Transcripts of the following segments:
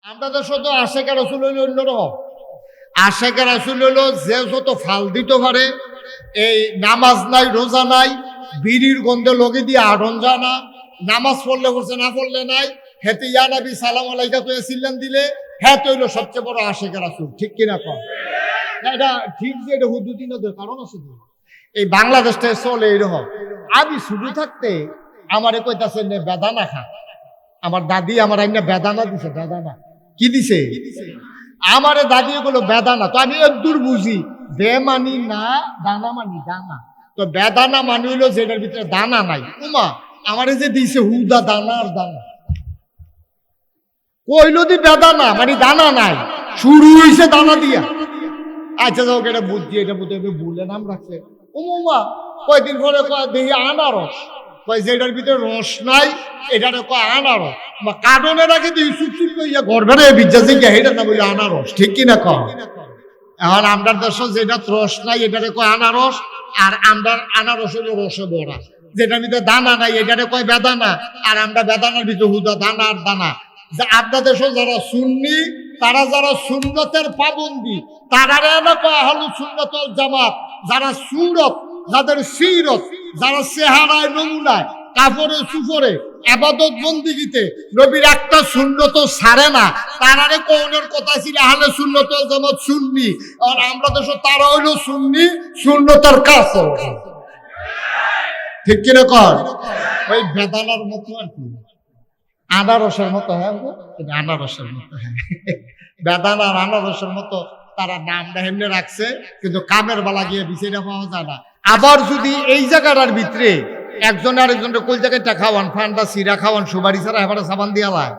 আমরা তো শুধু আশেকা রসুল হইল অন্যরকম। আশেকা রসুল হইল যে যত ফাল দিতে পারে, এই নামাজ নাই রোজা নাই, বিড়ির গন্ধে লগে দিয়ে আড়ন জানা, নামাজ পড়লে পড়ছে না পড়লে নাই, হেতে ইয়া নবী সালাম আলাইকা তো সিল্লাম দিলে হ্যাঁ তো হইলো সবচেয়ে বড় আশেকা রাসূল। ঠিক কিনা কম? এটা ঠিক যে এটা হুদুদিনের কারণ আছে। এই বাংলাদেশটা চলে এরকম। আমি শুধু থাকতে আমারে কইতাছে নে বেদানা খা। আমার দাদি আমার আইনা বেদানা দিছে। বেদানা কি দিছে? আমারে দাদি এগুলো বেদানা। তো আমি দূর বুঝি বে মানি না, দানা মানি দানা। তো বেদানা মানি হইলো যেটার ভিতরে দানা নাই। উমা আমারে যে দিছে হুদা দানা আর দানা, কইলো দি বেদানা মানে দানা নাই, শুরু হইছে দানা দিয়া। আচ্ছা যাও এটা বুঝছি, এটা বুঝতে ভুলে নাম রাখছে। উমা কয়দিন পরে কয় দেখি আনারস, কয় যেটার ভিতরে রস নাই এটারে কয় আনারস। বা কার্টনের আগে দিয়ে চুপ কইয়া ঘর ভরে বিজ্ঞাসে গিয়া এটার নাম হইলো আনারস। ঠিক কিনা কম? এখন আমরার দেশ যেটা রস নাই এটারে কয় আনারস, আর আমরা আনারস হইলো রসে বড়া। যেটার ভিতরে দানা নাই এটারে কয় বেদানা, আর আমরা বেদানার ভিতরে হুদা দানা আর দানা। আপনাদের যারা সুন্নি, তারা যারা সুন্নতের পাবন্দি, তারারে না কয় হলো সুন্নতুল জামাত। যারা সুরত, যাদের সিরত, যারা চেহারায় নমুনায়, কাপড়ে সুফরে, আবাদত বন্দিগিতে নবীর একটা সুন্নত ছাড়ে না, তারারে কোনের কথা ছিল আহলে সুন্নতুল জামাত সুন্নি। আর আমরা দেশ তারা হইলো সুন্নি, সুন্নতের কাছে। ঠিক কিনা কর? ওই বেদানার মতো আর কি, আনারসের মতো। হ্যাঁ আনারসের মতো, হ্যাঁ বেদানার আনারসের মতো তারা নামটা এমনি রাখছে, কিন্তু কামের বেলা গিয়ে বিষয়টা পাওয়া যায় না। আবার যদি এই জায়গাটার ভিতরে একজন আরেকজনের কোন জায়গাটা খাওয়ান, ফান্ডা সিরা খাওয়ান, সুবারি ছাড়া এবারে সাবান দিয়া লায়,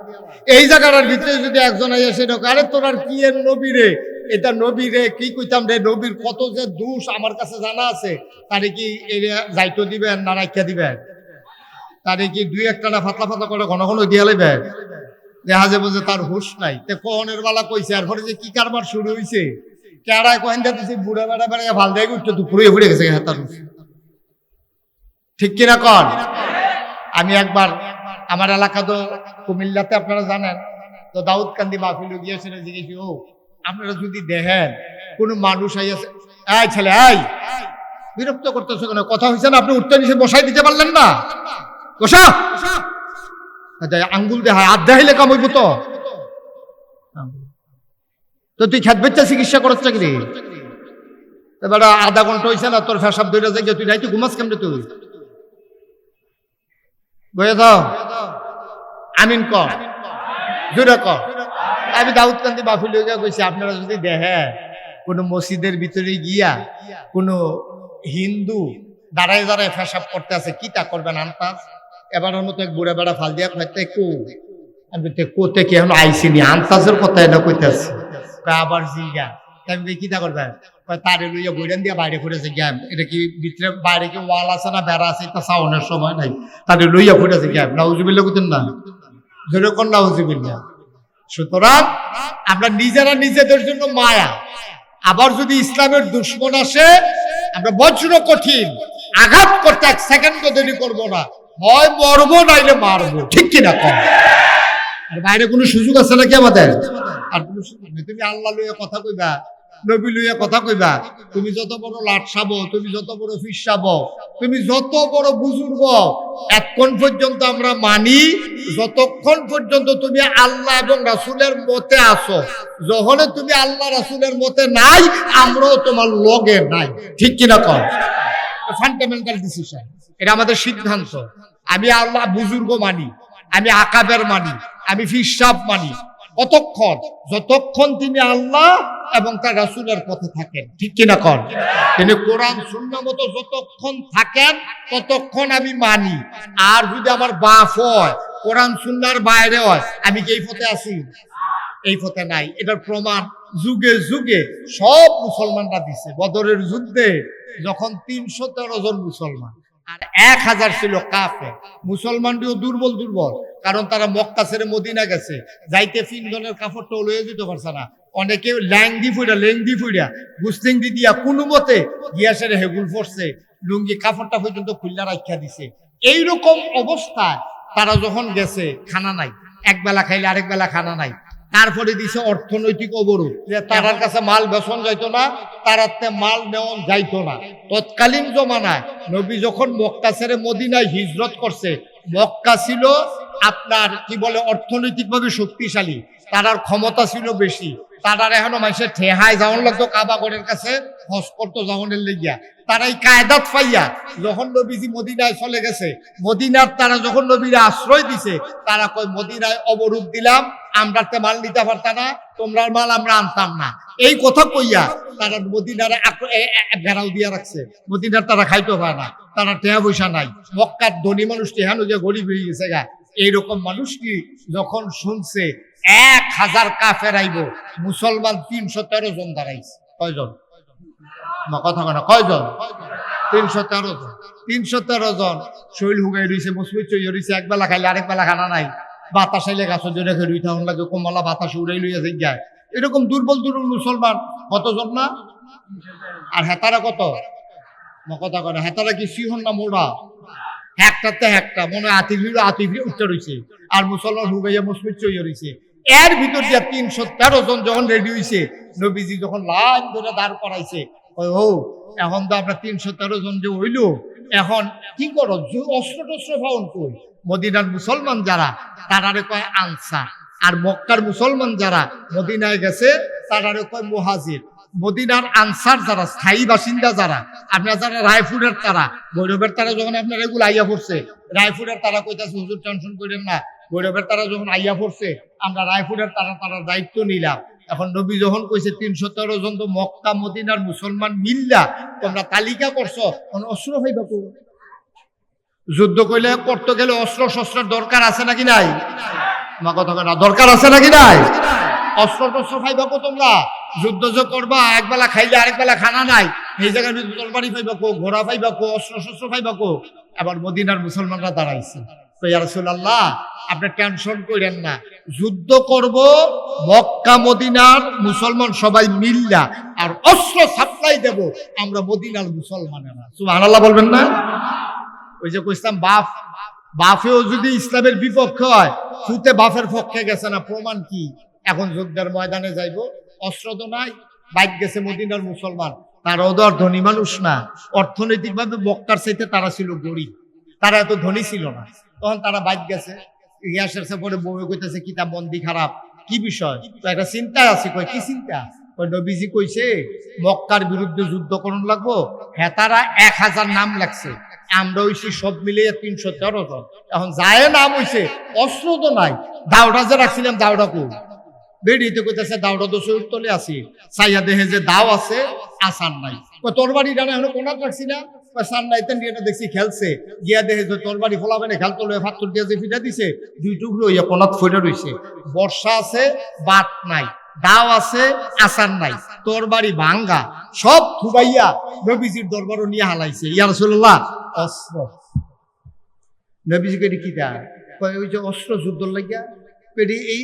এই জায়গাটার ভিতরে যদি একজন এসে ঢোকে, আরে তোর আর কি এর নবী রে, এটা নবী রে, কি কইতাম রে, নবীর কত যে দোষ আমার কাছে জানা আছে, তারে কি যাইতো দিবেন না রাখিয়া দিবেন? তারে কি দুই একটা না ফাতলা ফাতলা করে ঘন ঘন দিয়া লইবেন? দেখা যাবো যে তার হুশ নাই। তে কোনের বেলা কইছে, আর পরে যে কি কারবার শুরু হয়েছে, কেড়ায় কহেন দিতেছে বুড়া বেড়া বেড়া ভাল দেখে উঠতে দুপুরে ঘুরে গেছে তার। ঠিক কিনা কন? আমি একবার আমার এলাকা তো কুমিল্লাতে আপনারা জানেন, তো দাউদকান্দি মাহফিল গিয়েছিল, জিজ্ঞেস ও আপনারা যদি দেখেন কোন মানুষ আইয়াছে, এই ছেলে এই বিরক্ত করতেছে কেন, কথা হয়েছে না, আপনি উঠতে নিচে বসাই দিতে পারলেন না, বসা আঙ্গুল দেখায়, হাত দেখাইলে কাম হইব তো। তো তুই খেত বেচা চিকিৎসা করছ কি রে? এবার আধা ঘন্টা হয়েছে না, তোর ফেসাব ধরে যাই, তুই রাইতে ঘুমাস কেমনে? তুই বয়ে দাও আমিন কর, জোরে কর। আমি দাউদকান্দি মাহফিল কইছি, আপনারা যদি দেখেন কোন মসজিদের ভিতরে গিয়া কোন হিন্দু দাঁড়ায় দাঁড়ায় ফেসাব করতে আছে, কি তা করবেন আনতাস? এবার মতো এক বুড়া বেড়া ফাল দিয়া খাইতে কোতে কি এখন আইসিনি, আনতাসের কথা এটা কইতেছে। আবার জিগা আমি কি তা করবেন? তারে লইয়া বইরান দিয়া বাইরে ফুটেছে গ্যাম, এটা কি ভিতরে বাইরে কি ওয়াল আছে না বেড়া আছে, এটা সাউনের সময় নাই, তারে লইয়া ফুটেছে গ্যাম। নাউজুবিল্লাহ কইতেন না, যেরকম নাউজুবিল্লাহ। সুতরাং আমরা নিজেরা নিজেদের জন্য মায়া, আবার যদি ইসলামের দুশ্মন আসে আমরা বজ্র কঠিন আঘাত করতে এক সেকেন্ড দেরি করবো না, হয় মরবো নাইলে মারবো। ঠিক কিনা কম? আর বাইরে কোনো সুযোগ আছে নাকি আমাদের? আর কোনো সুযোগ নেই। তুমি আল্লাহ লইয়া কথা কইবা, নবী লইয়া কথা কইবা, তুমি যত বড় লাট সাবো, তুমি যত বড় ফিস সাবো, তুমি যত বড় বুজুর্গ, এতক্ষণ পর্যন্ত আমরা মানি যতক্ষণ পর্যন্ত তুমি আল্লাহ এবং রাসূলের মতে আসো। যখন তুমি আল্লাহ রাসূলের মতে নাই, আমরাও তোমার লগে নাই। ঠিক কিনা কম? ফান্ডামেন্টাল ডিসিশন, এটা আমাদের সিদ্ধান্ত। আমি আল্লাহ বুজুর্গ মানি, আমি আকাবের মানি, আমি ফিসাব মানি, কতক্ষণ? যতক্ষণ তিনি আল্লাহ এবং তার রাসূলের পথে থাকেন। ঠিক কিনা কর? তিনি কোরআন সুন্নাহ মতো যতক্ষণ থাকেন ততক্ষণ আমি মানি। আর যদি আমার বাপ হয়, কোরআন সুন্নাহর বাইরে হয়, আমি কি এই পথে আছি? এই পথে নাই। এটার প্রমাণ যুগে যুগে সব মুসলমানরা দিছে। বদরের যুদ্ধে যখন ৩১৩ জন মুসলমান আর ১,০০০ ছিল কাফের, মুসলমানটিও দুর্বল দুর্বল, কারণ তারা মক্কা ছেড়ে মদিনা গেছে, যাইতে পিন্দনের কাপড়টা লয়ে যেতে পারছে না। অনেকে লেংদি ফুইরা গুস্তিংদি দিয়া কোনো মতে গিয়াসের হেগুল পড়ছে, লুঙ্গি কাপড়টা পর্যন্ত খুলনা রাখিয়া দিছে। এইরকম অবস্থায় তারা যখন গেছে, খানা নাই, এক বেলা খাইলে আরেক বেলা খানা নাই, তারপরে দিছে অর্থনৈতিক অবরোধ, যে তারার কাছে মাল বেচন যাইতো না, তারাতে মাল নেওয়া যাইতো না। তৎকালীন জমানায় নবী যখন মক্কা ছেড়ে মদিনায় হিজরত করছে, মক্কা ছিল আপনার কি বলে অর্থনৈতিকভাবে শক্তিশালী, তারার ক্ষমতা ছিল বেশি, তারার এখনো মানুষের ঠেহায় যাওয়ান লাগতো কাবাগরের কাছে হজ করতো যাওয়ানের লেগিয়া। তারা এই কায়দাত পাইয়া যখন নবীজি মদিনায় চলে গেছে, মদিনার তারা যখন নবীরা আশ্রয় দিছে, তারা কয় মদিনায় অবরোধ দিলাম, আমরা মাল নিতে পারতাম না, তোমরা মাল আমরা আনতাম না, এই কথা কইয়া তারা মদিনার ঘেরাও দিয়া রাখছে। মদিনার তারা খাইতে পারে না, তারা টেহা পয়সা নাই, মক্কার ধনী মানুষ টেহানো যে গরিব হয়ে গেছে গা। এইরকম মানুষটি যখন শুনছে 1000 কাফের আইব, মুসলমান 313 জন দাঁড়াইছে। কয়জন? কথা কেনা কয়জন? 313 জন। 313 জন শৈল হুগাই রয়েছে, মসজিদ চই রয়েছে, এক বেলা খাইলে আরেক বেলা খানা নাই, বাতাস আইলে গাছ জোরে খেয়ে রুই থাকুন লাগে, কমলা বাতাস উড়াই লইয়া যায়। এরকম দুর্বল দুর্বল মুসলমান কতজন না? আর হেতারা কত? কথা কেনা হেতারা কি সিহন না মোড়া? একটাতে একটা মনে হয় আতিফি উঠতে রয়েছে, আর মুসলমান হুগাইয়া মসজিদ চই রয়েছে। এর ভিতর দিয়ে 313 জন যখন রেডি হয়েছে, নবীজি যখন লাইন ধরে দাঁড় করাইছে, ও এখন তো আমরা 313 জন যে হইল, এখন কি করো? অস্ত্র টস্ত্র পাওন কই? মদিনার মুসলমান যারা তারারে কয় আনসার, আর মক্কার মুসলমান যারা মদিনায় গেছে তারারে কয় মুহাজির। মদিনার আনসার যারা স্থায়ী বাসিন্দা, যারা আপনার যারা রায়পুরের তারা, ভৈরবের তারা যখন আপনার এগুলো আইয়া পড়ছে, রায়পুরের তারা কইতাছে হুজুর টেনশন করেন না, ভৈরবের তারা যখন আইয়া পড়ছে আমরা রায়পুরের তারা দায়িত্ব নিলাম। এখন নবী যখন কইছে 313 জন তো মক্কা মদিনার মুসলমান মিল্লা, তোমরা তালিকা করছো, অস্ত্র হইবা কো? যুদ্ধ কইলে করতে গেলে অস্ত্র শস্ত্রের দরকার আছে নাকি নাই? মা কথা না, দরকার আছে নাকি নাই? অস্ত্র টস্ত্র পাইবা কো তোমরা? যুদ্ধ যে করবা, একবেলা খাইলে আরেক বেলা খানা নাই, এই জায়গায় তরবারি পাইবা কো, ঘোড়া পাইবা কো, অস্ত্র শস্ত্র পাইবা কো? আবার মদিনার মুসলমানরা দাঁড়াইছে, তো ইয়া রাসূলুল্লাহ আপনি টেনশন করেন না, যুদ্ধ করব মক্কা মদিনার মুসলমান সবাই মিল্লা, আর অস্ত্র সাপ্লাই দেব আমরা মদিনার মুসলমানেরা। সুবহানাল্লাহ বলবেন না? ওই যে কইতাম বাফেও যদি ইসলামের বিপক্ষে হয়, ফুতে বাফের পক্ষে গেছে না, প্রমাণ কি? এখন যুদ্ধের ময়দানে যাইব, অস্ত্র তো নাই, বাইক গেছে মদিনার মুসলমান, তারাও তো আর ধনী মানুষ না, অর্থনৈতিকভাবে মক্কার চাইতে তারা ছিল গরিব, তারা এত ধনী ছিল না, তখন তারা বাইক গেছে। ইয়াসের পরে বউ কইতেছে কিতাব বন্দি খারাপ, কি বিষয়? তো একটা চিন্তা আছে। কয় কি চিন্তা? নবীজি কইছে মক্কার বিরুদ্ধে যুদ্ধ করণ লাগবো, হ্যাঁ তারা 1000 নাম লাগছে, আমরা হইছি সব মিলিয়ে 313 জন। এখন যায় নাম হইছে, অস্ত্র তো নাই, দাওটা যে রাখছিলাম দাওটা কো? বেরিয়েতে কইতেছে দাওটা তো শরীর তলে আছি, চাইয়া দেহে যে দাও আছে, আসার নাই। তরবারি ডানা এখন কোনাত রাখছি না, সানলাইতেন দিয়ে দেখছি খেলছে, গিয়া দেহে যে তরবারি ফলাবে না, খেলতো ফাত্তর দিয়ে যে ফিটা দিছে, 2 টুকরো ইয়া কোনাত ফইটা রইছে। বর্ষা আছে, বাত নাই, দাও আছে, আসার নাই, তরবারি ভাঙ্গা, সব থুবাইয়া নবীজির দরবারও নিয়ে হালাইছে। ইয়া রাসূলুল্লাহ অস্ত্র। নবীজিকে কি দেয়? ওই যে অস্ত্র যুদ্ধ লাগিয়া,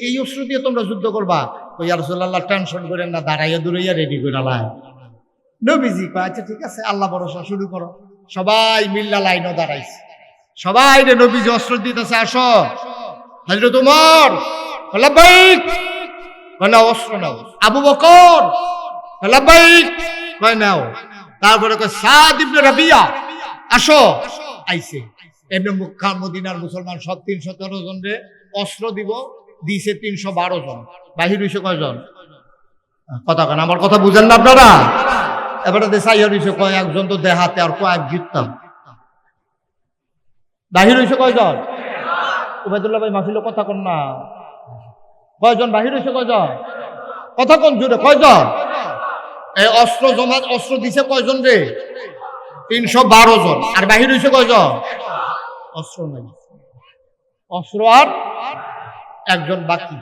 এই অস্ত্র দিয়ে তোমরা যুদ্ধ করবা? ইয়া রাসূলুল্লাহ টেনশন করেন না, দাঁড়াইয়া দূরাইয়া রেডি করে লাই। নবীজি কয় আচ্ছা ঠিক আছে, আল্লাহ ভরসা, শুরু করো। সবাই মিল্লা লাইনও দাঁড়াইছে, সবাই রে নবীজি অস্ত্র দিতেছে, আসো। হযরত ওমর লাব্বাইক, না অস্ত্র নাও। আবু বকর লাব্বাইক, কয় নাও। তারপরে কয় সাদ ইবনে রাবিয়া, আসো। আইছে এমনি মক্কা মদিনার মুসলমান সব 313 জন রে অস্ত্র দিব, দিছে 312 জন। বাহির হইছে কয়জন? কথা কেন আমার কথা বুঝেন না আপনারা? এবারে দেশাই হইছে কয়েকজন, তো দেহাতে আর কয়েক জিততাম। বাহির হইছে কয়জন? উবাইদুল্লাহ ভাই মাহফিলে কথা কন না, কয়জন বাহির হইছে? কয়জন? কথা কোন জুড়ে কয়জন? এই অস্ত্র জমা, অস্ত্র দিছে কয়জন রে? 312 জন। আর বাহির হইছে কয়জন? অস্ত্র নাই, অস্ত্র আর একজন বাকি।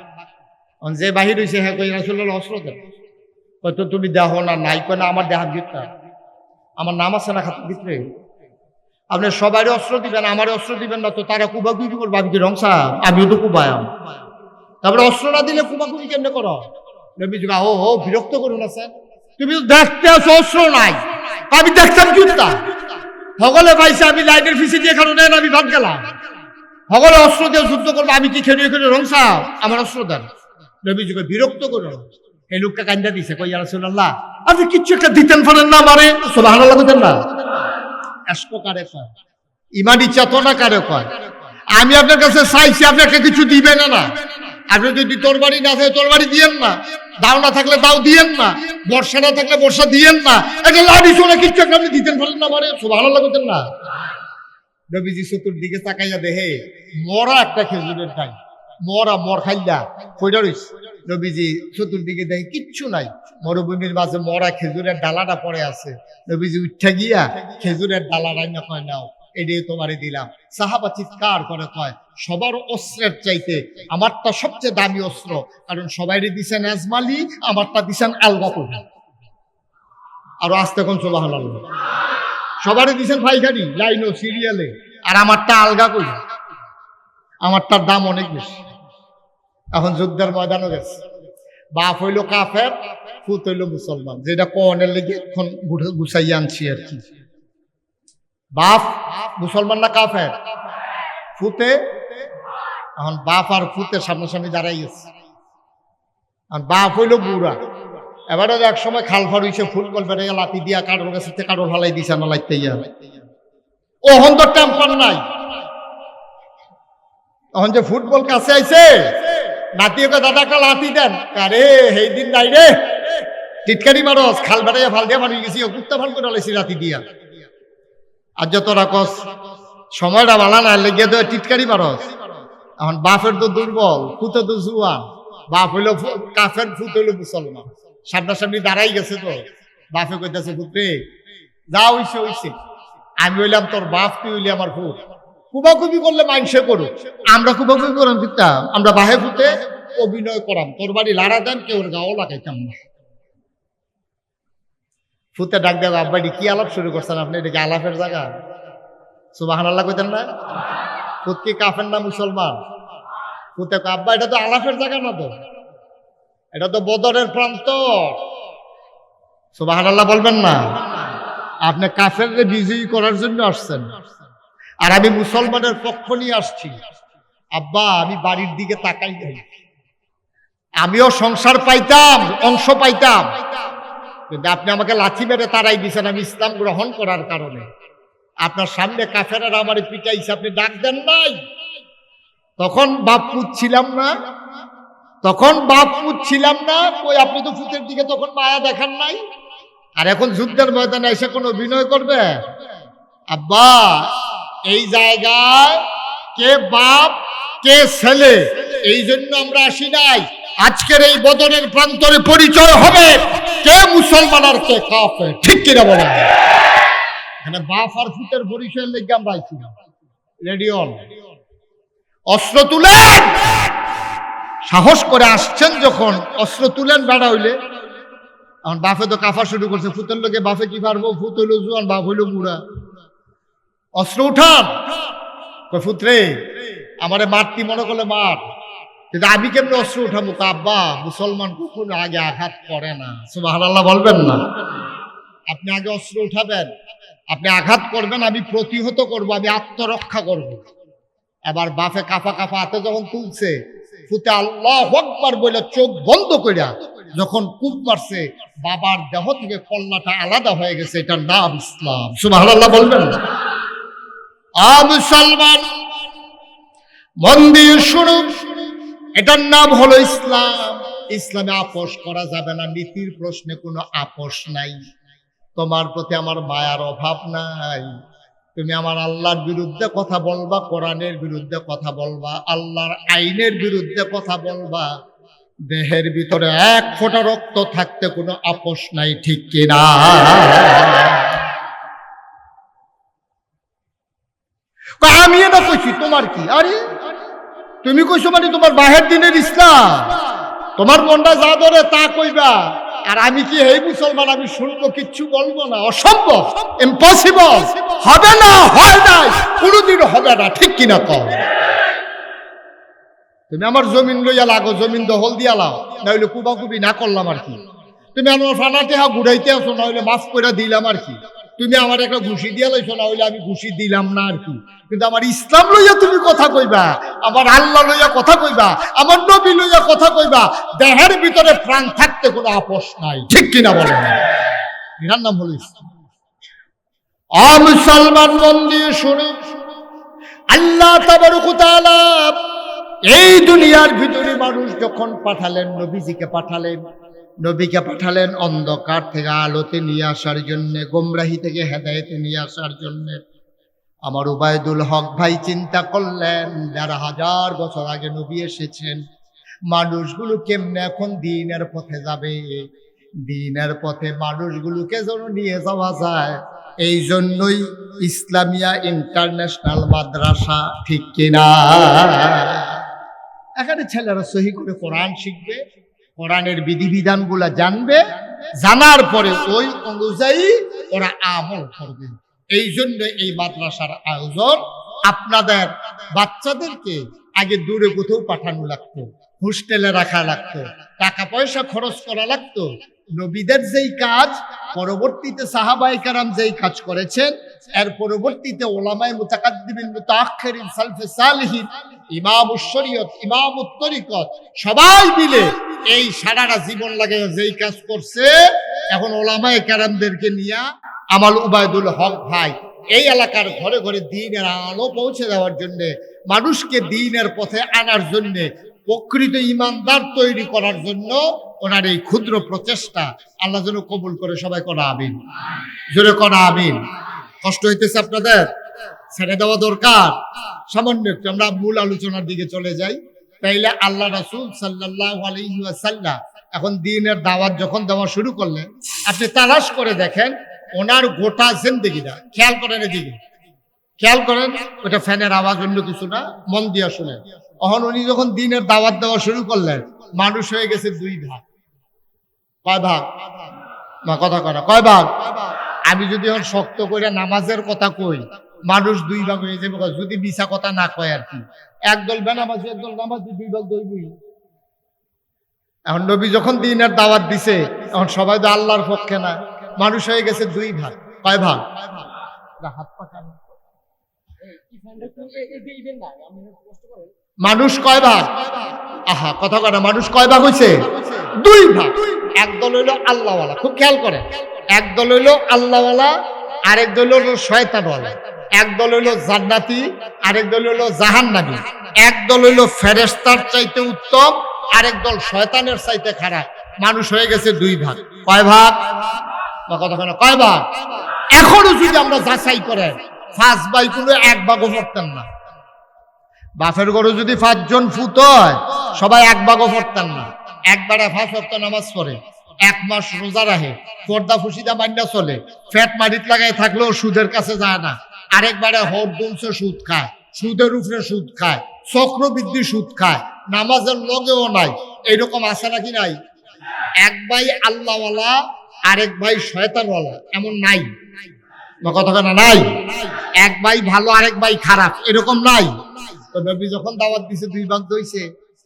যে বাহির হইছে হ্যাঁ কই রাসূলুল্লাহ অস্ত্র দেন। হয়তো তুমি দেখো না, নাই কয় না, আমার দেহাত দিতে, আমার নাম আছে না খাতার ভিতরে। আপনি সবাই অস্ত্র দিবেন, আমার অস্ত্র দিবেন না, তো তারা কুবাকুবি করবো। আমি কি রংসা? আমিও তো কুবায়াম। তারপরে অস্ত্র না দিলে কুবাকুবি কেমনে করো? নবীজি ও বিরক্ত করুন না স্যার, তুমি তো দেখতে আসো অস্ত্র নাই, আমি দেখতাম জুতা সকলে পাইছে, আমি লাইনের ফিসে দিয়ে কারণে আমি ভাগ গেলাম। সকলে অস্ত্র দিয়ে যুদ্ধ করবো, আমি কি খেয়ে রংসা? আমার অস্ত্র দেন। নবীজিকে বিরক্ত করো না। এই লোকটা কান্দা দিছে, কই ইয়া রাসূলুল্লাহ আপনি কিচ্ছু একটা দিতেন পারেন না আমারে, সুবহানাল্লাহ বলেন না। এসক কারে কয়, ইমানি চেতনা কারে কয়? আমি আপনার কাছে চাইছি, আপনি একটা কিছু দিবেন না। আপনি যদি তরবারি না থাকে তরবারি দিয়েন না, দাও না থাকলে দাও দিয়েন না, বর্ষা না থাকলে বর্ষা দিয়েন না, একটা লাঠি সোনা কিচ্ছু একটা আপনি দিতেন পারেন না আমারে, সুবহানাল্লাহ বলেন না। নবীজি চতুর্দিকে তাকাইয়া দেখে মরা একটা খেজুরের ডাল, মর খাইলা কইরা রইছে। নবীজি চতুর্দিকে দেখে কিচ্ছু নাই, মরুভূমির মাঝে মরা খেজুরের ডালাটা পড়ে আছে। নবীজি উঠা গিয়া খেজুরের ডালা রান্না কয়, নাও এটাই তোমারে দিলাম। সাহাবা চিৎকার করে কয়, সবার অস্ত্রের চাইতে আমারটা সবচেয়ে দামি অস্ত্র, কারণ সবাইরে দিছেন আজমালি, আমারটা দিছেন আলগা করে। আরো আস্তে কোন সুবহানাল্লাহ। সবারই দিছেন পাইখানি লাইনো সিরিয়ালে, আর আমারটা আলগা করি, আমারটার দাম অনেক বেশি। এখন যুদ্ধের ময়দানও গেছে, বাপ হইল কাফের, ফুত হইল মুসলমান, যেটা কনের লেগে এখন গুছাই আনছি আর কি। বাপ মুসলমান না কাফের? ফুতে, এখন বাপ আর ফুতের সামনাসামনি দাঁড়াই গেছে। বাপ হইল বুড়া, এবারে এক সময় খাল ফার হইছে, ফুটবল বেড়ে লাতি দিয়া কারোর কাছে কারোর ফালাই দিছে না লাইতে ইয়া। ওহন তো টেম্পার নাই, এখন যে ফুটবল কাছে আইছে, নাতিকে দাদা একটা লাতি দেন, আরে সেই দিন নাই রে, টিটকারি মারস, খাল বেড়াইয়া ফাল দিয়া মারি গেছি, কুত্তা ফাল করে লাইছি রাতি দিয়া। আর যত রাকস সময়টা ভালো না লেগে তো টিটকারি মারস। এখন বাপের তো দুর্বল, ফুতে তো জুয়ান, বাপ হইলো কাফের, ফুত হইলো মুসলমান, সামনাসামনি দাঁড়াই গেছে। তো বাপে কইতেছে, পুত্রে যা হইছে হইছে, আমি হইলাম তোর বাপ, তুই হইলি আমার ফুট। কুবাকুবি করলে মাইনসে করুক, আমরা কুবাকুবি করাম কিতা, আমরা বাহে ফুটে অভিনয় করাম, তোর বাড়ি লাড়া দেন, কেউ গাও লাগাইতাম না। ফুতে ডাক দেব, আব্বাডি কি আলাপ শুরু করছেন আপনি, এটা কি আলাপের জায়গা? সুবহানাল্লাহ কইতেন না? ফুত কি কাফের না মুসলমান? ফুতে আব্বা এটা তো আলাপের জায়গা না, তো এটা তো বদরের প্রান্তর। সুবহানাল্লাহ বলবেন না? আপনি কাফেরকে বিজয়ী করার জন্য আসছেন, আর আমি মুসলমানের পক্ষ নিয়ে আসছি। আব্বা আমি বাড়ির দিকে তাকাই নাই, আমিও সংসার পাইতাম, অংশ পাইতাম, কিন্তু আপনি আমাকে লাথি মেরে তারাই দিয়েছেন আমি ইসলাম গ্রহণ করার কারণে। আপনার সামনে কাফেররা আমারে পিটাইছে, আপনি ডাক দেন নাই। তখন বাপ পুত ছিলাম না, তখন বাপ পুত ছিলাম না, ওই আপনি তো ফুতের দিকে তখন মায়া দেখান নাই, আর এখন যুদ্ধের ময়দানে এসে কোন অভিনয় করবে? আব্বা এই জায়গায় কে বাপ কে ছেলে এই জন্য আমরা আসি নাই। আজকের এই বদরের প্রান্তরে পরিচয় হবে কে মুসলমান আর কে কাফের, ঠিক কিনা বলেন? এখানে বাপ আর ফুতের পরিচয়ের লেগে আমরা আইছি না। রেডি অন, অস্ত্র তুলেন, সাহস করে আসছেন যখন অস্ত্র তুলেন। বেড়া হইলে এখন বাপে তো কাফা শুরু করছে, ফুতের লোকে বাপে কি পারবো, ফুত হইলো জুয়ান, বাপ হইলো বুড়া। অস্ত্র উঠান, ফুতরে আমারে মারতি মনে করলে মার, কিন্তু আমি কেমনি অস্ত্র উঠাবো? আব্বা মুসলমান কখনো আগে আঘাত করে না, সুবহানাল্লাহ বলবেন না? আপনি আগে অস্ত্র উঠাবেন, আপনি আঘাত করবেন, আমি প্রতিহত করব, আমি আত্মরক্ষা করব। এবার বাপে কাফা কাফা হাতে যখন তুলছে, ফুতে আল্লাহু আকবার বলে চোখ বন্ধ কইরা যখন কূপ মারছে, বাবার দেহ থেকে কল্লাটা আলাদা হয়ে গেছে। এটার নাম ইসলাম, সুবহানাল্লাহ বলবেন না? মুসলমান মন দিয়ে শুনুন, এটার নাম হলো ইসলাম। ইসলামে আপোষ করা যাবে না, নীতির প্রশ্নে কোনো আপোষ নাই। তোমার প্রতি আমার মায়ার অভাব নাই, তুমি আমার আল্লাহর বিরুদ্ধে কথা বলবা, কোরআনের বিরুদ্ধে কথা বলবা, আল্লাহর আইনের বিরুদ্ধে কথা বলবা, দেহের ভিতরে এক ফোঁটা রক্ত থাকতে কোনো আপোষ নাই, ঠিক কিনা? আমি এটা কইছি, তোমার কি? আরে তুমি কইছো মানে তোমার বাহের দিনের ইসলাম, তোমার মনটা যা ধরে তা কইবা, আর আমি কি এই মুসলমান, আমি শুনবো, কিচ্ছু বলবো না? অসম্ভব, ইম্পসিবল, হবে না, হয় নাই, কোনোদিন হবে না, ঠিক কিনা? কম তুমি আমার জমিন লইয়া লাগো, জমিন দখল দিয়া লাও, নইলে কুবাকুবি না করলাম আর কি। তুমি আমার ফানাতে হা ঘুরাইতে আসো, নইলে মাফ করে দিলাম আর কি। তুমি আমার একটা ঘুষি দিয়া লইছো, না হইলে আমি ঘুষি দিলাম না আর কি, কিন্তু আমার ইসলাম লইয়া তুমি কথা কইবা, আমার আল্লাহ লইয়া কথা কইবা, আমার নবী লইয়া কথা কইবা, দেহের ভিতরে প্রাণ থাকতে কোনো আপোষ নাই, ঠিক কিনা বলেন? এটার নাম হলো ইসলাম। মুসলমান মন দিয়ে শুনে, আল্লাহ তাবারক ওয়া তাআলা এই দুনিয়ার ভিতরে মানুষ যখন পাঠালেন, নবীজিকে পাঠালেন, নবীকে পাঠালেন অন্ধকার থেকে আলোতে নিয়ে আসার জন্য, গোমরাহি থেকে হেদায়েতে নিয়ে আসার জন্য। আমার উবায়দুল হক ভাই চিন্তা করলেন ১৫০০ বছর আগে নবী এসেছেন, মানুষগুলো কেমনে এখন দ্বীনের পথে যাবে, দ্বীনের পথে মানুষগুলোকে যেন নিয়ে যাওয়া যায়। এই জন্যই ইসলামিয়া ইন্টারন্যাশনাল মাদ্রাসা, ঠিক কিনা? এখানে ছেলেরা সহি করে কোরআন শিখবে, কোরআনের বিধিবিধানগুলা জানবে, জানার পরে ওই অনুযায়ী ওরা আমল করবে। এই জন্য এই মাদ্রাসার আয়োজন। আপনাদের বাচ্চাদেরকে আগে দূরে কোথাও পাঠানো লাগতো, হোস্টেলে রাখা লাগতো, টাকা পয়সা খরচ করা লাগতো। নবীদের যেই কাজ, পরবর্তীতে সাহাবায়ে কেরাম যেই কাজ করেছেন, এর পরবর্তীতে ওলামায়ে মুতাকাদ্দিমিন মুতাআখিরিন সালফে সালিহিন, ইমামুশ শরীয়ত, ইমামুত তরিকত সবাই মিলে এই সারাটা জীবন লাগে যেই কাজ করছে, এখন ওলামায়ে কেরামদেরকে নিয়ে আমার উবায়দুল হক ভাই এই এলাকার ঘরে ঘরে দ্বীনের আলো পৌঁছে দেওয়ার জন্য, মানুষকে দ্বীনের পথে আনার জন্য, প্রকৃত ইমানদার তৈরি করার জন্য ওনার এই ক্ষুদ্র প্রচেষ্টা আল্লাহ যেন কবুল করে। সবাই করা আমিন, জোরে করা আমিন। কষ্ট হইতেছে আপনাদের? ছেড়ে দেওয়া দরকার সামান্য একটু। আমরা মূল আলোচনার দিকে চলে যাই। তাইলে আল্লাহ রাসূল সাল্লাল্লাহু আলাইহি ওয়াসাল্লাম এখন দ্বীনের দাওয়াত যখন দেওয়া শুরু করলেন, আপনি তালাশ করে দেখেন ওনার গোটা জিন্দেগিটা, খেয়াল করেন এদিকে, খেয়াল করেন, ওটা ফ্যানের আওয়াজ, অন্য কিছু না, মন দিয়া শুনেন। এখন উনি যখন দ্বীনের দাওয়াত দেওয়া শুরু করলেন, মানুষ হয়ে গেছে 2 ভাগ। কয় ভাগ? না, কথা কয় না, কয় ভাগ? আমি যদি এখন শক্ত করে নামাজের কথা কই, মানুষ 2 ভাগ হয়ে যাবে, যদি মিছা কথা না কয় আর কি। একদল বেনামাজি, একদল নামাজি, 2 ভাগ দইবই। এখন নবী যখন দ্বীনের দাওয়াত দিছে, এখন সবাই তো আল্লাহর পক্ষে না, মানুষ হয়ে গেছে 2 ভাগ। কয় ভাগ? হাত পাকানো। মানুষ কয় ভাগ? আহা, কথা কয় না, মানুষ কয় ভাগ হইছে? 2 ভাগ। একদল হইল আল্লাহওয়ালা, খুব খেয়াল করে, একদল হইল আল্লাহওয়ালা, আরেক দল হইল শয়তানওয়ালা। একদল হইল জান্নাতি, আরেক দল হইল জাহান্নামী। একদল হইল ফেরেশতার চাইতে উত্তম, আরেক দল শয়তানের চাইতে খারাপ। মানুষ হয়ে গেছে 2 ভাগ। কয় ভাগ? কথা কয় না, কয় ভাগ? এখনো যদি আমরা যাচাই করেন, 5 ভাই কোনো 1 ভাগও পড়তেন না। বাপের ঘরে যদি 5 জন ফুত হয়, সবাই 1 ভাগও পড়তেন না। একবারে 5 ওয়াক্ত নামাজ পড়ে, 1 মাস রোজা রাখে, পর্দা ফুসিদা মান্না চলে, ফ্যাট মারিত লাগাই থাকলেও সুদের কাছে যায় না। আরেকবারে হর দুমছে সুদ খায়, সুদের উপরে সুদ খায়, চক্রবৃদ্ধি সুদ খায়, নামাজের লগেও নাই। এইরকম আছে নাকি নাই? 1 ভাই আল্লাহওয়ালা, আরেক ভাই শয়তানওয়ালা, এমন নাই? কথা কেন নাই? 1 ভাই ভালো, আরেক ভাই খারাপ, এরকম নাই? তো নবী যখন দাওয়াত দিছে 2 ভাগ হইছে।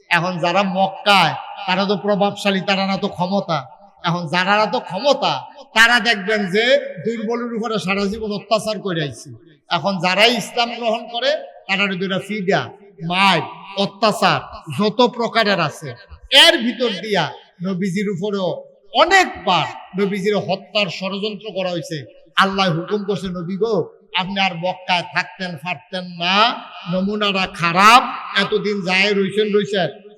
এখন যারা মক্কায়, তারা তো প্রভাবশালী, তারা না তো ক্ষমতা। এখন যারা না তো ক্ষমতা, তারা দেখবেন যে দুর্বলের উপরে সারা জীবন অত্যাচার করে আইছে। এখন যারাই ইসলাম গ্রহণ করে, তারা দুইটা ফিডা, মার, অত্যাচার যত প্রকারের আছে, এর ভিতর দিয়া নবীজির উপরেও অনেকবার নবীজির হত্যার ষড়যন্ত্র করা হয়েছে। আল্লাহ হুকুম করছে, নবী গো, আপনি আর মক্কায় থাকতেন পারতেন না, নমুনাটা খারাপ, এতদিন যায় রয়েছেন,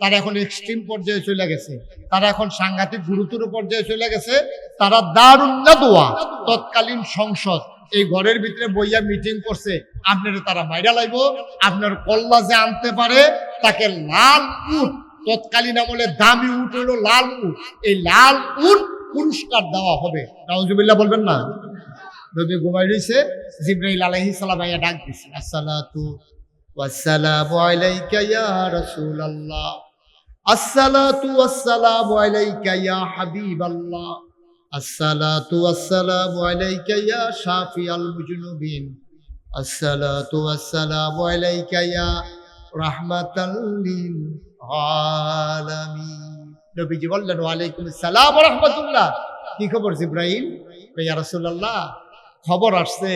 তারা এখন এক্সট্রিম পর্যায়ে চলে গেছে, তারা এখন সাংঘাতিক গুরুতর পর্যায়ে চলে গেছে। তারা দারুন নাদওয়া, তৎকালীন সংসদ, এই ঘরের ভিতরে বইয়া মিটিং করছে, আপনারা তারা মাইরা লাইব, আপনার কল্লা যে আনতে পারে তাকে লাল উট, তৎকালীন আমলে দামি উট হলো লাল উট, এই লাল উট পুরস্কার দেওয়া হবে। নাউজুবিল্লাহ বলবেন না? নবী ঘুমাই রইছে, জিবরাইল আলাইহিস সালাম আইয়া ডাক দিছে, আসসালাতু ওয়াসসালামু আলাইকা ইয়া রাসূলুল্লাহ, আসসালাতু ওয়াসসালামু আলাইকা ইয়া হাবিবাল্লাহ, আসসালাতু ওয়াসসালামু আলাইকা ইয়া শাফিয়াল মুজনুবিন, আসসালাতু ওয়াসসালামু আলাইকা ইয়া রাহমাতাল লিল আলামিন। নবীজি বললেন, ওয়া আলাইকুম আসসালাম ওয়া রাহমাতুল্লাহ। কি খবর জিবরাইল? ইয়া রাসূলুল্লাহ, খবর আসছে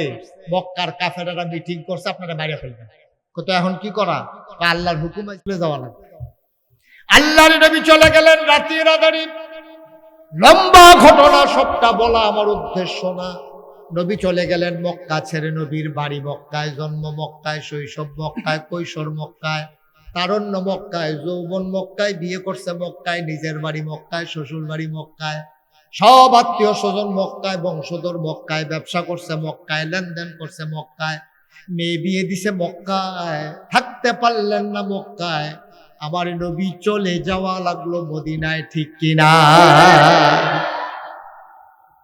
মক্কার কাফেরেরা মিটিং করছে আপনারা বাইরে ফেলবেন। কত এখন কি করা? আল্লাহর হুকুমে চলে যাওয়া লাগবে। আল্লাহর নবী চলে গেলেন রাতের আঁধারে। লম্বা ঘটনা, সবটা বলা আমার উদ্দেশ্য না। নবী চলে গেলেন মক্কা ছেড়ে। নবীর বাড়ি মক্কায়, জন্ম মক্কায়, শৈশব মক্কায়, কৈশোর মক্কায়, তারুণ্য মক্কায়, যৌবন মক্কায়, বিয়ে করছে মক্কায়, নিজের বাড়ি মক্কায়, শ্বশুর বাড়ি মক্কায়, সব আত্মীয় স্বজন মক্কায়, বংশধর মক্কায়, ব্যবসা করছে মক্কায়, লেনদেন করছে মক্কায়, মেয়ে বিয়ে দিছে মক্কায়, থাকতে পারলেন না মক্কায়। আমার নবী চলে যাওয়া লাগলো মদিনায়, ঠিক কিনা?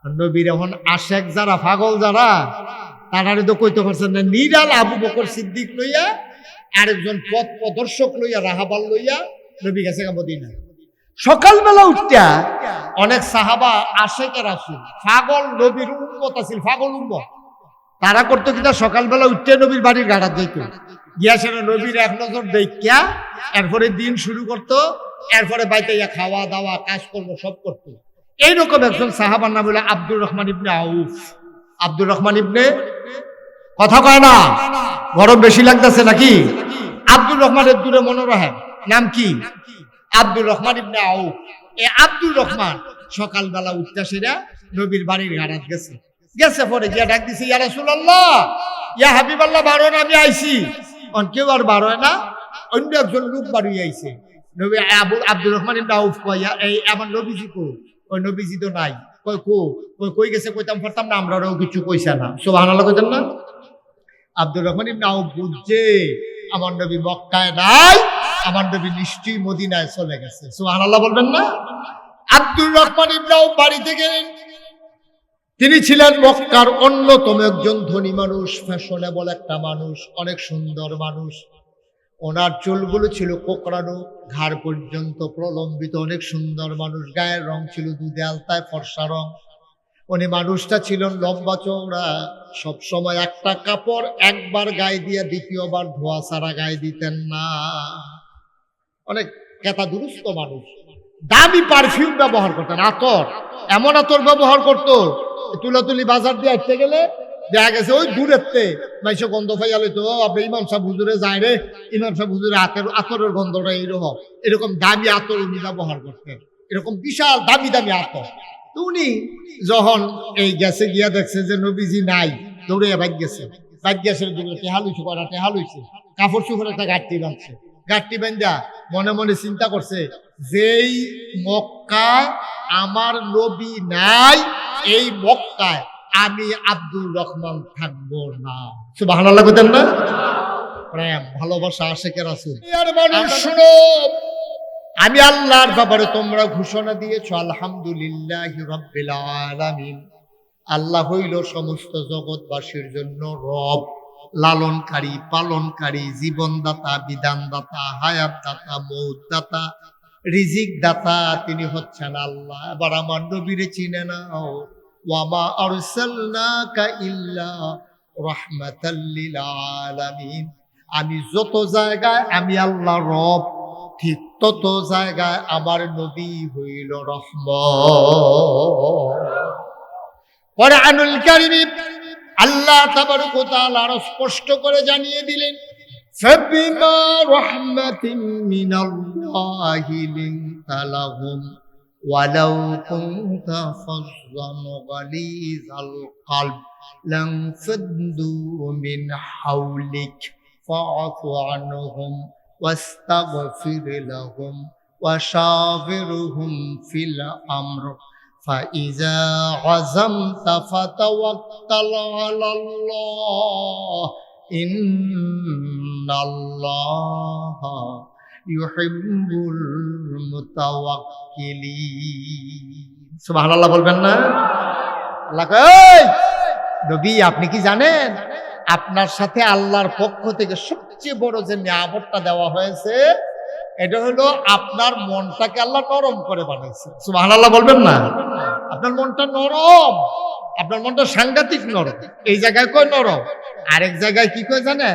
নবীর এখন আশেক যারা, পাগল যারা, তারা তো কইতে পারছেন না। নিরাল আবু বকর সিদ্দিক লইয়া, আরেকজন পথ প্রদর্শক লইয়া, রাহাবাল লইয়া নবী গেছে মদিনায়। সকালবেলা উঠটা অনেক সাহাবা আশেকের রাসূল, পাগল নবীর উম্মত আছিল, পাগল উম্মত। তারা করতো কিনা, সকালবেলা উঠতে নবীর বাড়ির গাড়া যাইত, গিয়া সেটা নবীর এক নজর দেখিয়া এরপরে দিন শুরু করতো, এরপরে বাইতে ইয়া খাওয়া দাওয়া কাজকর্ম সব করতো। এইরকম একজন সাহাবার নাম হলো আব্দুর রহমান ইবনে আউফ। আব্দুর রহমান ইবনে, কথা কয় না, গরম বেশি লাগতেছে নাকি? আব্দুর রহমানের দূরে মনে রাখেন, নাম কি? আব্দুর রহমান ইবনে আউফ। এই আব্দুর রহমান সকালবেলা উঠতে সেরা নবীর বাড়ির গাড়াত গেছে। গেছে পরে গিয়া ডাক দিছে, ইয়া রাসূলুল্লাহ, ইয়া হাবিবাল্লাহ, বারোয় আমি আইছি। কেউ আর বারোয় না, অন্য একজন লোক বাড়ি আইছে। নবী আব্দুর রহমান ইবনে আউফ কইয়া, এই আমার নবীজি কো? ওই নবীজি তো নাই। কই কো? কই গেছে কইতাম পারতাম না, আমরাও কিছু কইছে না। সুবহানাল্লাহ কইতেন না? আব্দুর রহমান ইবনে আউফ বুঝছে আমার নবী মক্কায় নাই, আমার নবী নিশ্চয়ই মদিনায় চলে গেছে। সুবহানাল্লাহ বলবেন না? আব্দুর রহমান ইবনে আউফ বাড়িতে গেলেন। তিনি ছিলেন মক্কার অন্যতম একজন ধনী মানুষ, ফ্যাশনেবল একটা মানুষ, অনেক সুন্দর মানুষ। ওনার চুলগুলো ছিল কোকড়ানো, ঘাড় পর্যন্ত প্রলম্বিত, অনেক সুন্দর মানুষ। গায়ের রং ছিল দুধে আলতায় ফর্সা রং। উনি মানুষটা ছিলেন লম্বা চওড়া, সবসময় একটা কাপড় একবার গায়ে দিয়ে দ্বিতীয়বার ধোয়া ছাড়া গায়ে দিতেন না। অনেক কেতা দুরুস্ত মানুষ। দামি পারফিউম ব্যবহার করতেন, আতর, এমন আতর ব্যবহার করতো, তুলাতুলি বাজার দিয়ে আসতে গেলে দেখা গেছে ওই দূরেতে মাইসে গন্ধ পাইয়া লইতো, আপনি ইমাম সাহেব হুজুরে যায় রে, ইমাম সাহেব হুজুরে আতরের গন্ধটা এইরকম। এরকম দামি আতর উনি ব্যবহার করতেন, এরকম বিশাল দামি দামি আতর। তো উনি যখন এই গেছে গিয়া দেখছে যে নবীজি নাই, দৌড়ে বাইক গেছে। বাইক গেছে, টেহা লইছে, কয়টা টেহা লইছে, কাপড় চোপড় একটা গাঁটটি বাঁধছে। গাঁটটি বান্ধা মনে মনে চিন্তা করছে, যেই মক্কায় আমার নবী নাই, এই মক্কায় আমি আব্দুর রহমান থাকবো না। সুবহানাল্লাহ কইতেন না? প্রেম ভালোবাসা আশেকের রাসূল। আর মানুষ শুনো, আমি আল্লাহর ব্যাপারে তোমরা ঘোষণা দিয়েছো আলহামদুলিল্লাহি রাব্বিল আলামিন। আল্লাহ হইল সমস্ত জগৎবাসীর জন্য রব, লালনকারী, পালনকারী, জীবনদাতা, বিধানদাতা, হায়াতদাতা, মৌতদাতা, রিজিক দাতা। তিনি হচ্ছেন আল্লাহ। এবার আমার নবীরে চিনে নাও, ওয়ামা আরসালনাকা ইল্লা রাহমাতাল লিল আলামিন। আমি যত জায়গায় আমি আল্লাহ রব, ঠিক তত জায়গায় আমার নবী হইল রহমত। কোরআনুল কারীম আল্লাহ তাবারক ওয়া তাআলা আরো স্পষ্ট করে জানিয়ে দিলেন, ফাবিমা রাহমাতিন মিনাল্লাহি লিনতা লাহুম ওয়ালাউ কুনতা ফাযযান গালিযাল কলব লানফাদ্দু মিন হাওলিক ফাআফু আনহুম ওয়াস্তাগফির লাহুম ওয়াশাবিরহুম ফিল আমর فإذا عزمت فتوكل على الله إن الله يحب المتوكلين। সুবহানাল্লাহ বলবেন না? আল্লাহ কয়, নবী আপনি কি জানেন আপনার সাথে আল্লাহর পক্ষ থেকে সবচেয়ে বড় যে নিয়ামতটা দেওয়া হয়েছে, এটা হলো আপনার মনটাকে আল্লাহ নরম করে বানাইছে। সুবহানাল্লাহ বলবেন না? আপনার মনটা নরম, আপনার মনটা সাংঘাতিক নরম। এই জায়গায় কয় নরম, আরেক জায়গায় কি কয় জানে?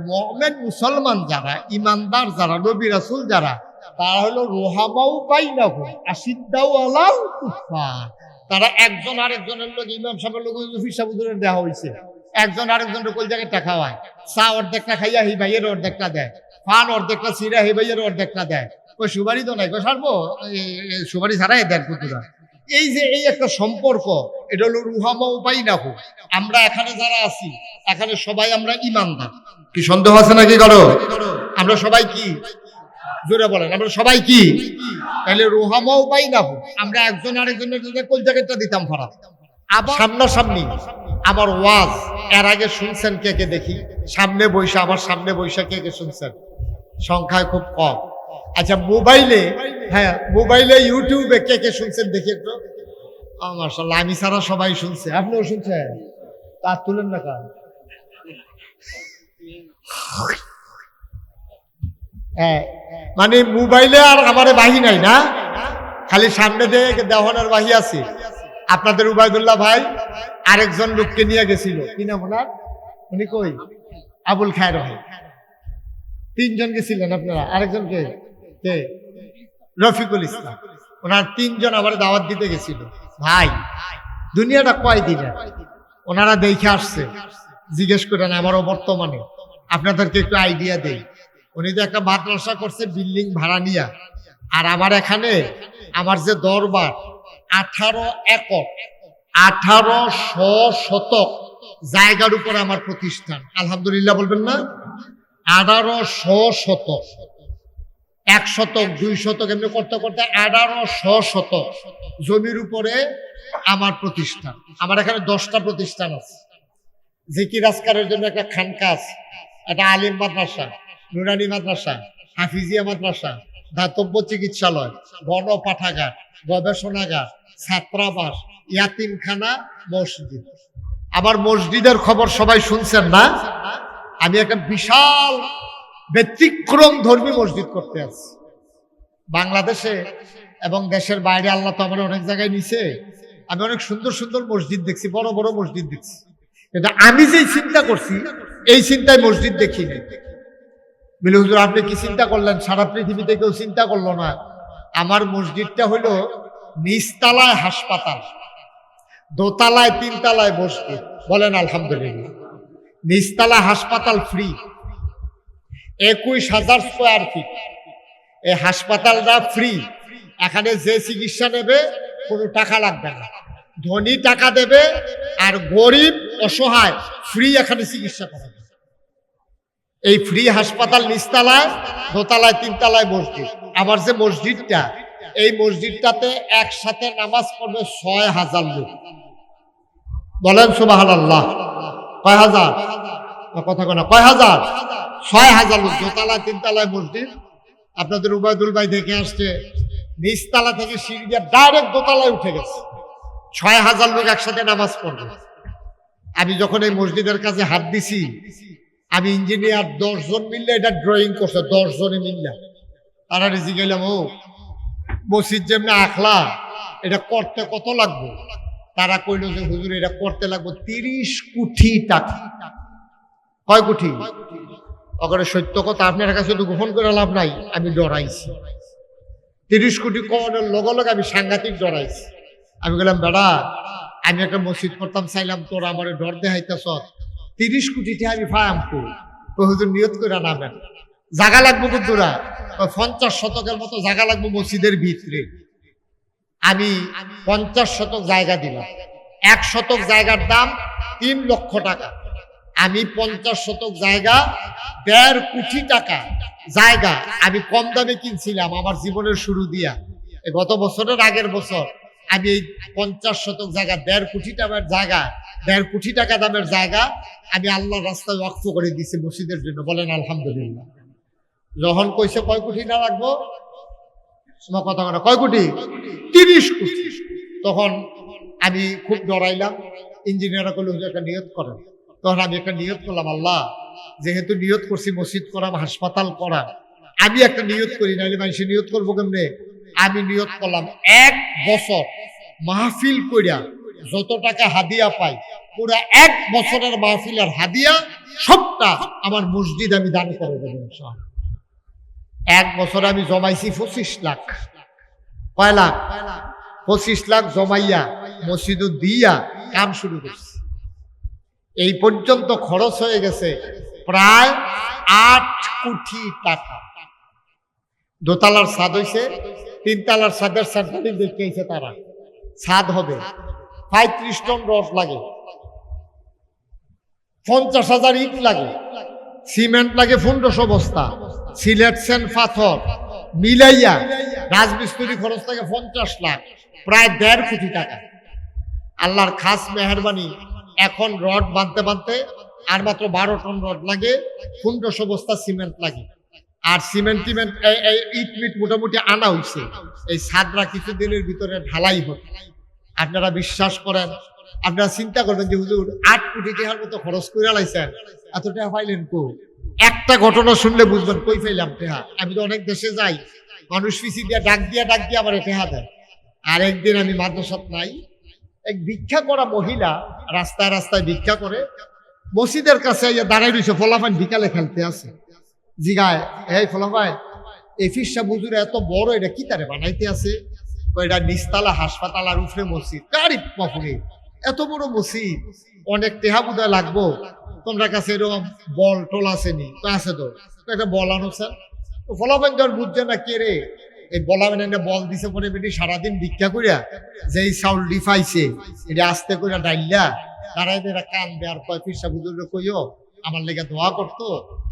মুমিন মুসলমান যারা, ইমানদার যারা, নবী রাসূল যারা, তারা হলো রুহামাউ বাইনাহুম আশিদ্দাউ আলাল কুফার। তারা একজন আরেকজনের লোক, ইমাম সাহেবের লোক ফির সাহেবের দেওয়া হয়েছে, একজন আরেকজনের কোন জায়গায় টাকা হয়, চা অর্ধেকটা খাইয়া হি ভাইয়ের অর্ধেকটা দেয়, পান অর্ধেকটা ছিঁড়া হি ভাইয়ের অর্ধেকটা দেয়, ওই সুবারি তো নাই, সারবো সুবারি ছাড়াই দেন কুতুরা। এই যে এই একটা সম্পর্ক, এটা হলো রুহামা উপায় না হোক। আমরা এখানে যারা আছি, এখানে সবাই আমরা ইমানদার, কি সন্দেহ আছে নাকি কারো? আমরা সবাই কি, জোরে বলেন, আমরা সবাই কি? তাহলে রুহামা উপায় না হোক, আমরা একজন আরেকজনের কোন জায়গাটা দিতাম ফারাক। আবার সামনাসামনি আমার ওয়াজ এর আগে শুনছেন কে কে দেখি? সামনে বৈশা, আমার সামনে বৈশা কে কে শুনছেন? সংখ্যায় খুব কম। আচ্ছা মোবাইলে, হ্যাঁ মোবাইলে ইউটিউবে কে কে শুনছেন দেখি একটু। মাশাআল্লাহ, আমি ছাড়া সবাই শুনছে, আপনিও শুনছেন, তার তুলেন না কার? হ্যাঁ, মানে মোবাইলে আর আমারে বাহি নাই না, খালি সামনে দিয়ে দেওয়ানের বাহি আছে। আপনাদের উবাইদুল্লাহ ভাই আরেকজন লোককে নিয়ে গেছিল, কি নাম ওনার? উনি কই? আবুল খায়ের ভাই। তিনজন গেছিলেন আপনারা, আরেকজনকে কে? রফিকুল ইসলাম। ওনার তিনজন আবার দাওয়াত দিতে গেছিল। ভাই দুনিয়াটা কয় দিনের, ওনারা দেখে আসছে, জিজ্ঞেস করেন আমারও বর্তমানে, আপনাদেরকে একটু আইডিয়া দেই। উনি তো একটা মাদ্রাসা করছে বিল্ডিং ভাড়া নিয়া, আর আমার এখানে আমার যে দরবার 18 একর 1800 শতক জায়গার উপর আমার প্রতিষ্ঠান। আলহামদুলিল্লাহ বলবেন না? 1800 শতক, 1 শতক 2 শতক এমনি করতে করতে 1800 শতক জমির উপরে আমার প্রতিষ্ঠান। আমার এখানে 10টা প্রতিষ্ঠান আছে। জিকির আজকারের জন্য একটা খানকা আছে, একটা আলিম মাদ্রাসা, নুরানি মাদ্রাসা, হাফিজিয়া মাদ্রাসা, দাতব্য চিকিৎসালয়, গণ পাঠাগার, গবেষণাগার, ছাত্রাবাস, ইয়াতিমখানা, মসজিদ। আবার মসজিদের খবর সবাই শুনছেন না? আমি একটা বিশাল ব্যতিক্রম ধর্মী মসজিদ করতে আছি বাংলাদেশে এবং দেশের বাইরে। আল্লাহ তো আমার অনেক জায়গায় নিছে, আমি অনেক সুন্দর সুন্দর মসজিদ দেখছি, বড় বড় মসজিদ দেখছি, কিন্তু আমি যেই চিন্তা করছি এই চিন্তায় মসজিদ দেখিনি। বলে হুজুর আপনি কি চিন্তা করলেন? সারা পৃথিবীতে কেউ চিন্তা করলো না। আমার মসজিদটা হলো নিচতলায় হাসপাতাল, দোতলায় 3 তলায় মসজিদ। বলেন আলহামদুলিল্লাহ। নিচতলা হাসপাতাল ফ্রি, 21,000 স্কোয়ার ফিট। এই হাসপাতালটা ফ্রি, এখানে যে চিকিৎসা নেবে কোনো টাকা লাগবে না, ধনী টাকা দেবে আর গরিব অসহায় ফ্রি এখানে চিকিৎসা করা। এই ফ্রি হাসপাতাল নিচতলায়, দোতলায় 3 তলায় মসজিদ। আমার যে মসজিদটা, এই মসজিদটাতে একসাথে নামাজ পড়বে 6,000 লোক। বলেন সুবহানাল্লাহ। কয় হাজার? কথা কয় না, কয় হাজার? 6,000 লোক। দোতলায় 3 তলায় মসজিদ। আপনাদের উবাইদুল ভাই দেখে আসছে, নিচতলা থেকে সিঁড়ি দিয়ে ডাইরেক্ট দোতলায় উঠে গেছে। 6,000 লোক একসাথে নামাজ পড়বে। আমি যখন এই মসজিদের কাছে হাত দিছি, আমি ইঞ্জিনিয়ার 10 জন মিললে এটা ড্রয়িং করছে, 10 জনে মিললে। তারা রেজি গেলাম, ও মসজিদ যেমনি আখলা, এটা করতে কত লাগবে? তারা কইল যে হুজুর এটা করতে লাগবে 30 কোটি টাকা। কয় কোটি? ওখানে সত্য কথা আপনার কাছে তো গোপন করে লাভ নাই, আমি ডরাইছি। 30 কোটি কমানোর লগে লগে আমি সাংঘাতিক ডরাইছি। আমি বললাম বেড়া, আমি একটা মসজিদ করতাম চাইলাম, তোরা আমার ডর দেখাইতেছ, 30 কোটিটা আমি ফায়াম করি। হুজুর নিয়ত করে নামেন, জায়গা লাগবো কুতুরা 50 শতকের মতো জায়গা লাগবো মসজিদের ভিতরে। আমি 50 শতক জায়গা দিলাম। 1 শতক জায়গার দাম 3 লক্ষ টাকা। আমি 50 শতক জায়গা 1.5 কোটি টাকা জায়গা আমি কম দামে কিনছিলাম আমার জীবনের শুরু দিয়া। গত বছরের আগের বছর আমি এই 50 শতক জায়গা 1.5 কোটি টাকার জায়গা, 1.5 কোটি টাকা দামের জায়গা আমি আল্লাহর রাস্তায় ওয়াকফ করে দিয়েছি মসজিদের জন্য। বলেন আলহামদুলিল্লাহ। যখন কইছে কয় কোটি না রাখবো, কথা বলে কয় কোটি? 30 কোটি। তখন আমি খুব ডরাইলাম। ইঞ্জিনিয়াররা বলল একটা নিয়ত করেন। তখন আমি একটা নিয়ত করলাম, আল্লাহ যেহেতু নিয়ত করছি মসজিদ করাম, হাসপাতাল করা, আমি একটা নিয়ত করি, নাহলে মানুষ নিয়ত করবো কেমনে? আমি নিয়ত করলাম 1 বছর মাহফিল কইরা যত টাকা হাদিয়া পাই, পুরা 1 বছরের মাহফিলের হাদিয়া সবটা আমার মসজিদ আমি দান করে দেবো। 1 বছরে আমি জমাইছি 25 লাখ। কয় লাখ? 25 লাখ জমাইয়া মসজিদ দিয়া কাম শুরু করছে। এই পর্যন্ত খরচ হয়ে গেছে প্রায় 8 কোটি টাকা। দোতলার ছাদ হয়েছে, 3 তলার ছাদের সার্জারি দেখিয়েছে তারা। ছাদ হবে 35 টন রড লাগে, 50,000 ইট লাগে, সিমেন্ট লাগে 1500 বস্তা, সিলেকশন পাথর মিলাইয়া রাজমিস্ত্রি খরচ লাগে 50 লাখ, প্রায় 1.5 কোটি টাকা। আল্লাহর খাস মেহরবানি, এখন রড বাঁধতে বাঁধতে আর মাত্র 12 টন রড লাগে, 1500 বস্তা সিমেন্ট লাগে। আর সিমেন্ট ইট মিট মোটামুটি আনা হয়েছে। এই ছাদরা কিছুদিনের ভিতরে ঢালাই হবে। আপনারা বিশ্বাস করেন, আপনারা চিন্তা করবেন যে হুজুর 8 কোটি টাকার মতো খরচ করে লাইছেন, এত টাকা পাইলেন কই? একটা ঘটনা শুনলে বুঝবেন কই পাইলাম টাকা। আমি তো অনেক দেশে যাই, মানুষ পিছি দিয়ে ডাক দিয়া আমার টাকা দেয়। আর একদিন আমি মাদ্রাসাত নাই, এক ভিক্ষা করা মহিলা রাস্তায় রাস্তায় ভিক্ষা করে, মসজিদের কাছে দাঁড়াই রয়েছে, ফলাফান বিকালে খেলতে আছে। জিগায়, এই ফলাফান, এই ফিরসা বুজুরে এত বড়, এটা কি তারে বানাইতে আছে? এটা নিস্তালা হাসপাতাল আর উফরে মসজিদ। গাড়ি পফরে এত বড় মসজিদ, অনেক টেহা বুঝা লাগবো, তোমরা কাছে এরকম বল টোল আসেনি? তো আছে তো, একটা বল আনোছেন। তো ফলাফান যখন বুঝছে না কে রে, এই বলাবেন একটা বল দিছে পরে বেটি সারাদিন ভিক্ষা করিয়া যেই চাউল পাইছে এটা আস্তে করে ডাইল্লা দাঁড়াই এরা কান দেওয়ার পর ফিরসা বুজুর্গ কইও আমার লেগে দোয়া করতো,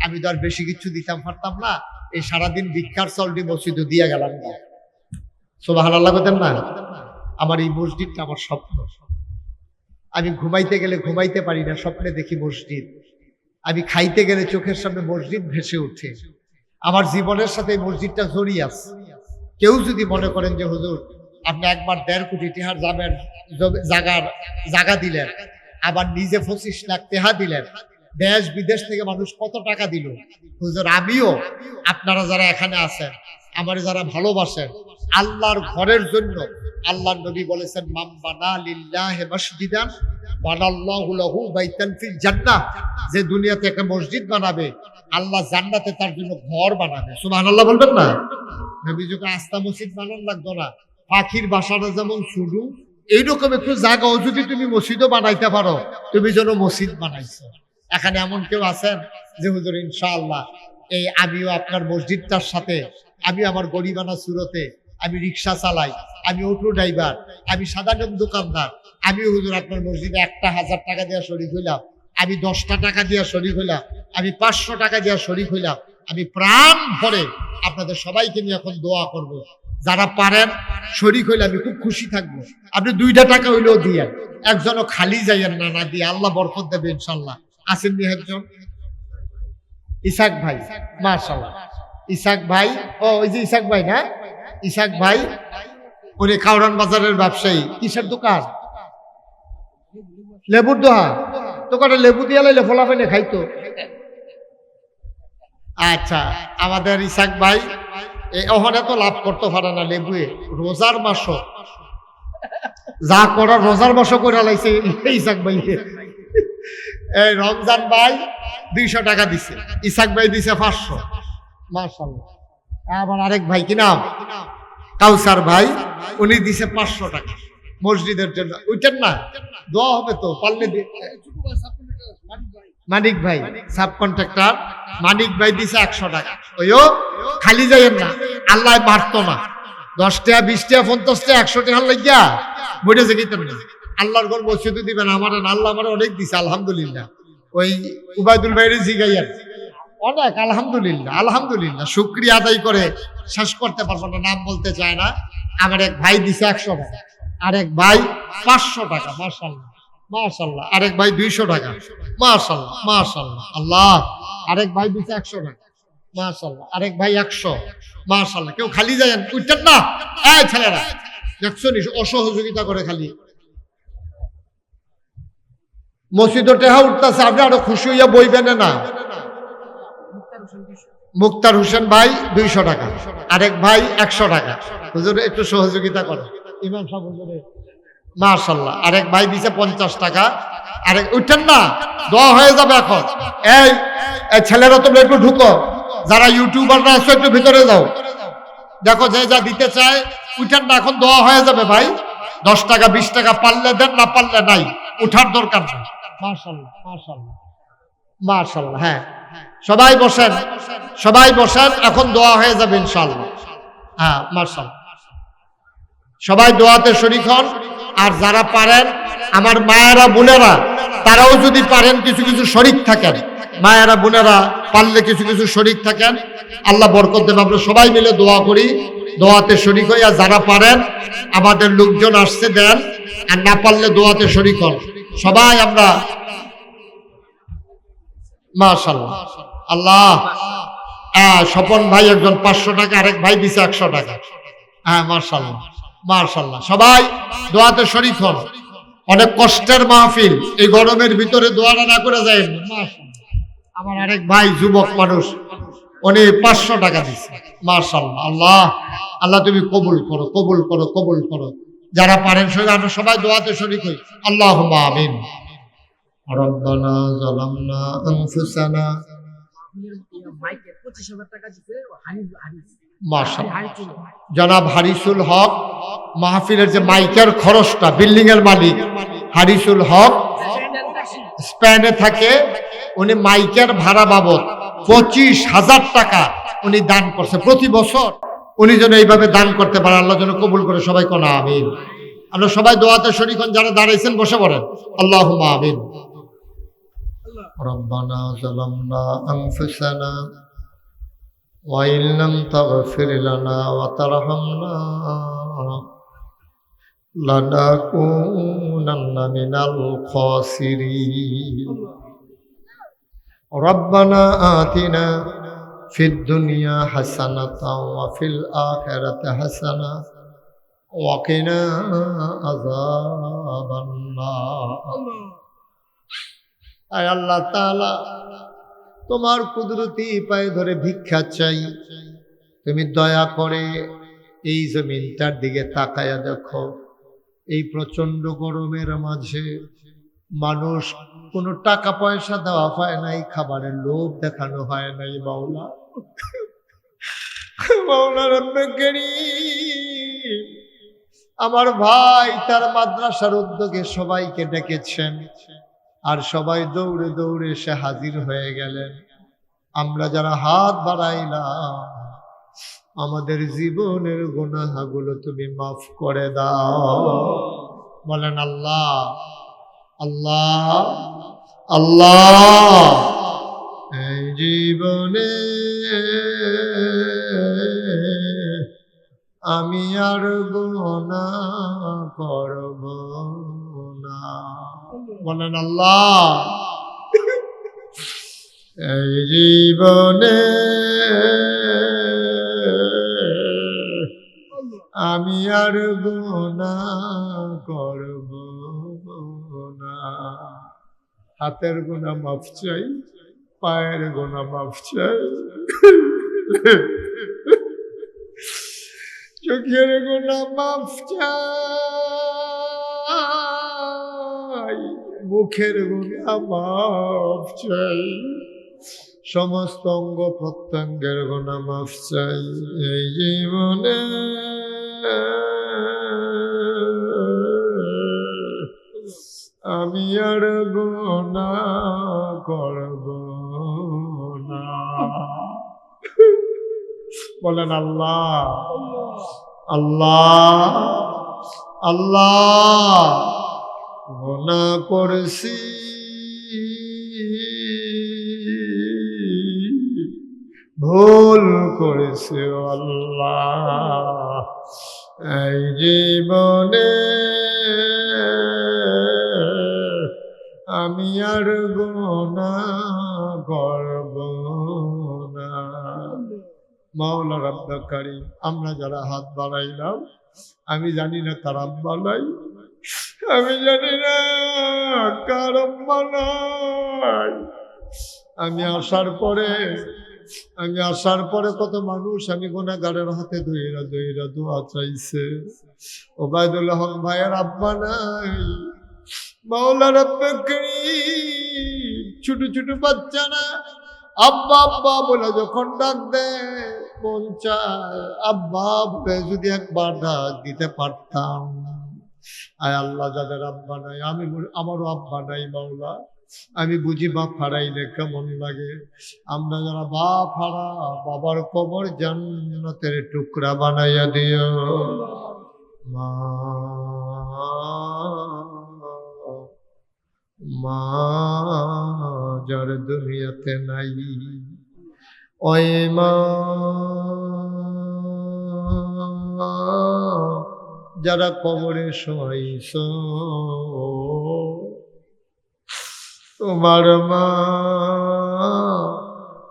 আমি তো আর বেশি কিছু দিতাম পারতাম না, এই সারাদিন ভিক্ষার চাউলটি মসজিদ দিয়া গেলাম না। সুবহানাল্লাহ বলেন না? আমার এই মসজিদটা আমার স্বপ্ন। আমি ঘুমাইতে গেলে ঘুমাইতে পারি না, স্বপ্নে দেখি মসজিদ। আমি খাইতে গেলে চোখের সামনে মসজিদ ভেসে ওঠে। আমার জীবনের সাথে এই মসজিদটা জড়িয়ে আছে। কেউ যদি মনে করেন যে হুজুর আপনি একবার 1.5 কোটি টাকার জায়গা দিলেন, আবার নিজে 25 লাখ টাকা দিলেন, দেশ বিদেশ থেকে মানুষ কত টাকা দিল, হুজুর আমিও আপনারা যারা এখানে আছেন, আমার যারা ভালোবাসেন, আল্লাহর ঘরের জন্য আল্লাহর নবী বলেছেন, মান বানা লিল্লাহি মসজিদান বানাল্লাহু লাহু বাইতান ফিল জান্নাহ, যে দুনিয়াতে একটা মসজিদ বানাবে, আল্লাহ জান্নাতে তার জন্য ঘর বানাবে। সুবহানাল্লাহ বলবেন না? নবী যুগে আস্থা মসজিদ বানানো লাগতো না, পাখির বাসাটা যেমন শুরু, এইরকম একটু জায়গাও যদি তুমি মসজিদও বানাইতে পারো, তুমি যেন মসজিদ বানাইছো। এখানে এমন কেউ আছেন যে হুজুর ইনশাআল্লাহ এই আমিও আপনার মসজিদটার সাথে, আমি আমার গরিবানা সুরতে, আমি রিক্সা চালাই, আমি অটো ড্রাইভার, আমি সাধারণ দোকানদার, আমি হুজুর আপনার মসজিদে 1,000 টাকা দিয়ে শরীক হইলাম, আমি 10টা টাকা দিয়ে শরীক হইলাম, আমি 500 টাকা দিয়ে শরীক হইলাম, আমি প্রাণ ভরে আপনাদের সবাইকে নিয়ে এখন দোয়া করব। যারা পারেন শরীক হইলে আমি খুব খুশি থাকবো। আপনি 2টা টাকা হইলেও দিয়েন, একজনও খালি যাইয়েন না, না দিয়ে আল্লাহ বরকত দেবে ইনশাল্লাহ। আসেন নি একজন? ইসাক ভাই, মাশাআল্লাহ। ইসাক ভাই, ও ওই যে ইসাক ভাই না? ইসাক ভাই উনি কাউরান বাজারের ব্যবসায়ী। কিসের দোকান? লেবুর দোহা। দোকানে লেবু দিয়ে লাইলে ফলাফেনে খাইতো। আচ্ছা, আমাদের ইসাক ভাই ওখানে তো লাভ করতে পারে না লেবুয়ে, রোজার মাস যা করার রোজার মাস করে লাইছে ইসাক ভাই। এই রমজান ভাই 200 টাকা দিছে, ইসাক ভাই দিছে 500। মাশাআল্লাহ। আবার আরেক ভাই কি নাম? কাউসার ভাই, উনি দিছে 500 টাকা মসজিদের জন্য। ওইটার না দোয়া হবে তো পারলে। মানিক ভাই সাব কন্ট্রাক্টর, মানিক ভাই দিছে 100 টাকা। ওইও খালি যাইয়েন না, আল্লাহ মারতো না। 10 টাকা 20 টাকা 50 টাকা 100 টাকা লাগিয়া বইটা যেতেন না। আল্লাহর ঘর মসজিদে দিবেন, আমার আল্লাহ আমার অনেক দিছে আলহামদুলিল্লাহ। ওই উবাইদুল ভাইয়ের জিগাইয়ার অনেক আলহামদুলিল্লাহ, আলহামদুলিল্লাহ। শুকরিয়া আদায় করে শেষ করতে পারবো না, নাম বলতে চায় না। আমার এক ভাই দিছে 100 টাকা, আরেক ভাই 500 টাকা। মাশাআল্লাহ মাশাআল্লাহ। আরেক ভাই 200 টাকা। মাশাআল্লাহ মাশাআল্লাহ। আল্লাহ। আরেক ভাই দিছে 100 টাকা। মাশাআল্লাহ। আরেক ভাই 100। মাশাআল্লাহ। কেউ খালি যায়েন উঠতেন না। এই ছেলেরা দেখছো নি অসহযোগিতা করে খালি মসজিদে টেহা উঠতেছে, আপনি আরো খুশি হইয়া বইবেন না। মুক্তার হোসেন ভাই 200 টাকা, আরেক ভাই 100 টাকা। হুজুর একটু সহযোগিতা করে ইমাম সাহেব হুজুরে। মাশাআল্লাহ। আরেক ভাই দিছে 50 টাকা। আরেক উঠেন না, দোয়া হয়ে যাবে এখন। এই ছেলেরা তোমরা একটু ঢুকো, যারা ইউটিউবাররা আছো একটু ভিতরে যাও, দেখো যে যা দিতে চায় উঠেন না, এখন দোয়া হয়ে যাবে ভাই। 10 টাকা 20 টাকা পারলে দেন, না পারলে নাই, উঠার দরকার নেই। মাশাআল্লাহ মাশাআল্লাহ মাশাআল্লাহ। হ্যাঁ, সবাই বসেন, সবাই বসেন, এখন দোয়া হয়ে যাবে ইনশাআল্লাহ। হ্যাঁ মাশাআল্লাহ, সবাই দোয়াতে শরীক হন। আর যারা পারেন আমার মায়েরা বোনেরা, তারাও যদি পারেন কিছু কিছু শরীক থাকেন, মায়েরা বোনেরা পারলে কিছু কিছু শরীক থাকেন, আল্লাহ বরকত দেবে। আমরা সবাই মিলে দোয়া করি, দোয়াতে শরীক হই। আর যারা পারেন, আমাদের লোকজন আসছে দেন, আর না পারলে দোয়াতে শরীক হন সবাই। আমরা মাশাআল্লাহ আল্লাহ। স্বপন ভাই একজন 500 টাকা, আরেক ভাই দিছে 100 টাকা। হ্যাঁ মাশাআল্লাহ মাশাআল্লাহ, সবাই দোয়াতে শরীক হন। অনেক কষ্টের মাহফিল, এই গরমের ভিতরে দোয়াটা না করে যায়। আমার আরেক ভাই যুবক মানুষ, উনি 500 টাকা দিচ্ছে। মাশাআল্লাহ আল্লাহ, আল্লাহ তুমি কবুল করো, কবুল করো, কবুল করো। যারা পারেন আমরা সবাই দোয়াতে শরীক হই। আল্লাহুম্মা আমিন। রব্বানা যালামনা আনফুসানা। জনাব হারিসুল হক, মাহফিলের যে মাইকের খরচটা, বিল্ডিং এর মালিক হারিসুল হক স্পেনে থাকে, উনি মাইকের ভাড়া বাবদ 25,000 টাকা উনি দান করছে প্রতি বছর। উনি যেন এইভাবে দান করতে পারে, আল্লাহ যেন কবুল করে। সবাই কোন আমিন। আমরা সবাই দোয়াতে শরীক হন। যারা দাঁড়াইছেন বসে পড়েন। আল্লাহুম্মা আমিন। রব্বানা যালামনা আনফুসানা ওয়া ইন লাম তাগফির লানা ওয়া তারহামনা লানাকুনান্না মিনাল খাসিরিন। রব্বানা আতিনা ফিদ দুনিয়া হাসানাতাও ওয়া ফিল আখিরাতি হাসানা ওয়া কিনা আযাবান নার। আয় আল্লাহ তাআলা, তোমার কুদরতি পায়ে ধরে ভিক্ষা চাই, তুমি দয়া করে এই জমিনটার দিকে তাকায়া দেখো। এই প্রচন্ড গরমের মাঝে মানুষ কোনো টাকা পয়সা দেওয়া হয় নাই, খাবারের লোভ দেখানো হয় নাই। মাওলা, মাওলা রব্বে কারীম, আমার ভাই তার মাদ্রাসার উদ্যোগে সবাইকে ডেকেছেন, আর সবাই দৌড়ে দৌড়ে এসে হাজির হয়ে গেলেন। আমরা যারা হাত বাড়াইলাম, আমাদের জীবনের গুনাহগুলো তুমি মাফ করে দাও। বলেন আল্লাহ আল্লাহ আল্লাহ। এই জীবনে আমি আর গুনাহ করব না। বলেন আল্লাহ। এই জীবনে আমি আর গুনাহ করব না। হাতের গুনাহ মাফ চাই, পায়ের গুনাহ মাফ চাই, চোখের গুনাহ মাফ চাই, মুখের গুনাহ মাফ চাই, সমস্ত অঙ্গ প্রত্যঙ্গের গুনাহ মাফ চাই। এই জীবনে আমি আর গুনাহ করব না। বলেন আল্লাহ আল্লাহ আল্লাহ। গুনাহ করেছি, ভুল করেছি আল্লাহ। এই জীবনে আমি আর গুনাহ করব না। মাওলা রব্বে কারীম, আমরা যারা হাত বাড়াইলাম, আমি জানি না কার আব্বা নাই, আমি জানি না কার আম্মা নাই। আমি আসার পরে কত মানুষ আমি গুনাহগারের হাতে ধইরা ধইরা দোয়া চাইছে। ওবায়দুল হক ভাইয়ের আব্বা নাই। মাওলা রব্বে কারীম, ছোট ছোট বাচ্চারা আব্বা আব্বা বলে যখন ডাক দেয়, মন চায় আব্বা বলে যদি একবার ডাক দিতে পারতাম। আয় আল্লাহ, যাদের আব্বা নাই, আমারও আব্বা নাই মাওলা, আমি বুঝি বাপ হারাইলে কেমন লাগে। আমরা যারা বাপ হারা, বাবার কবর জান্নাতের টুকরা বানাইয়া দিও। মা মা যার দুনিয়াতে নাই, ওই মা যারা কবরে শোয়াইছ, তোমার মা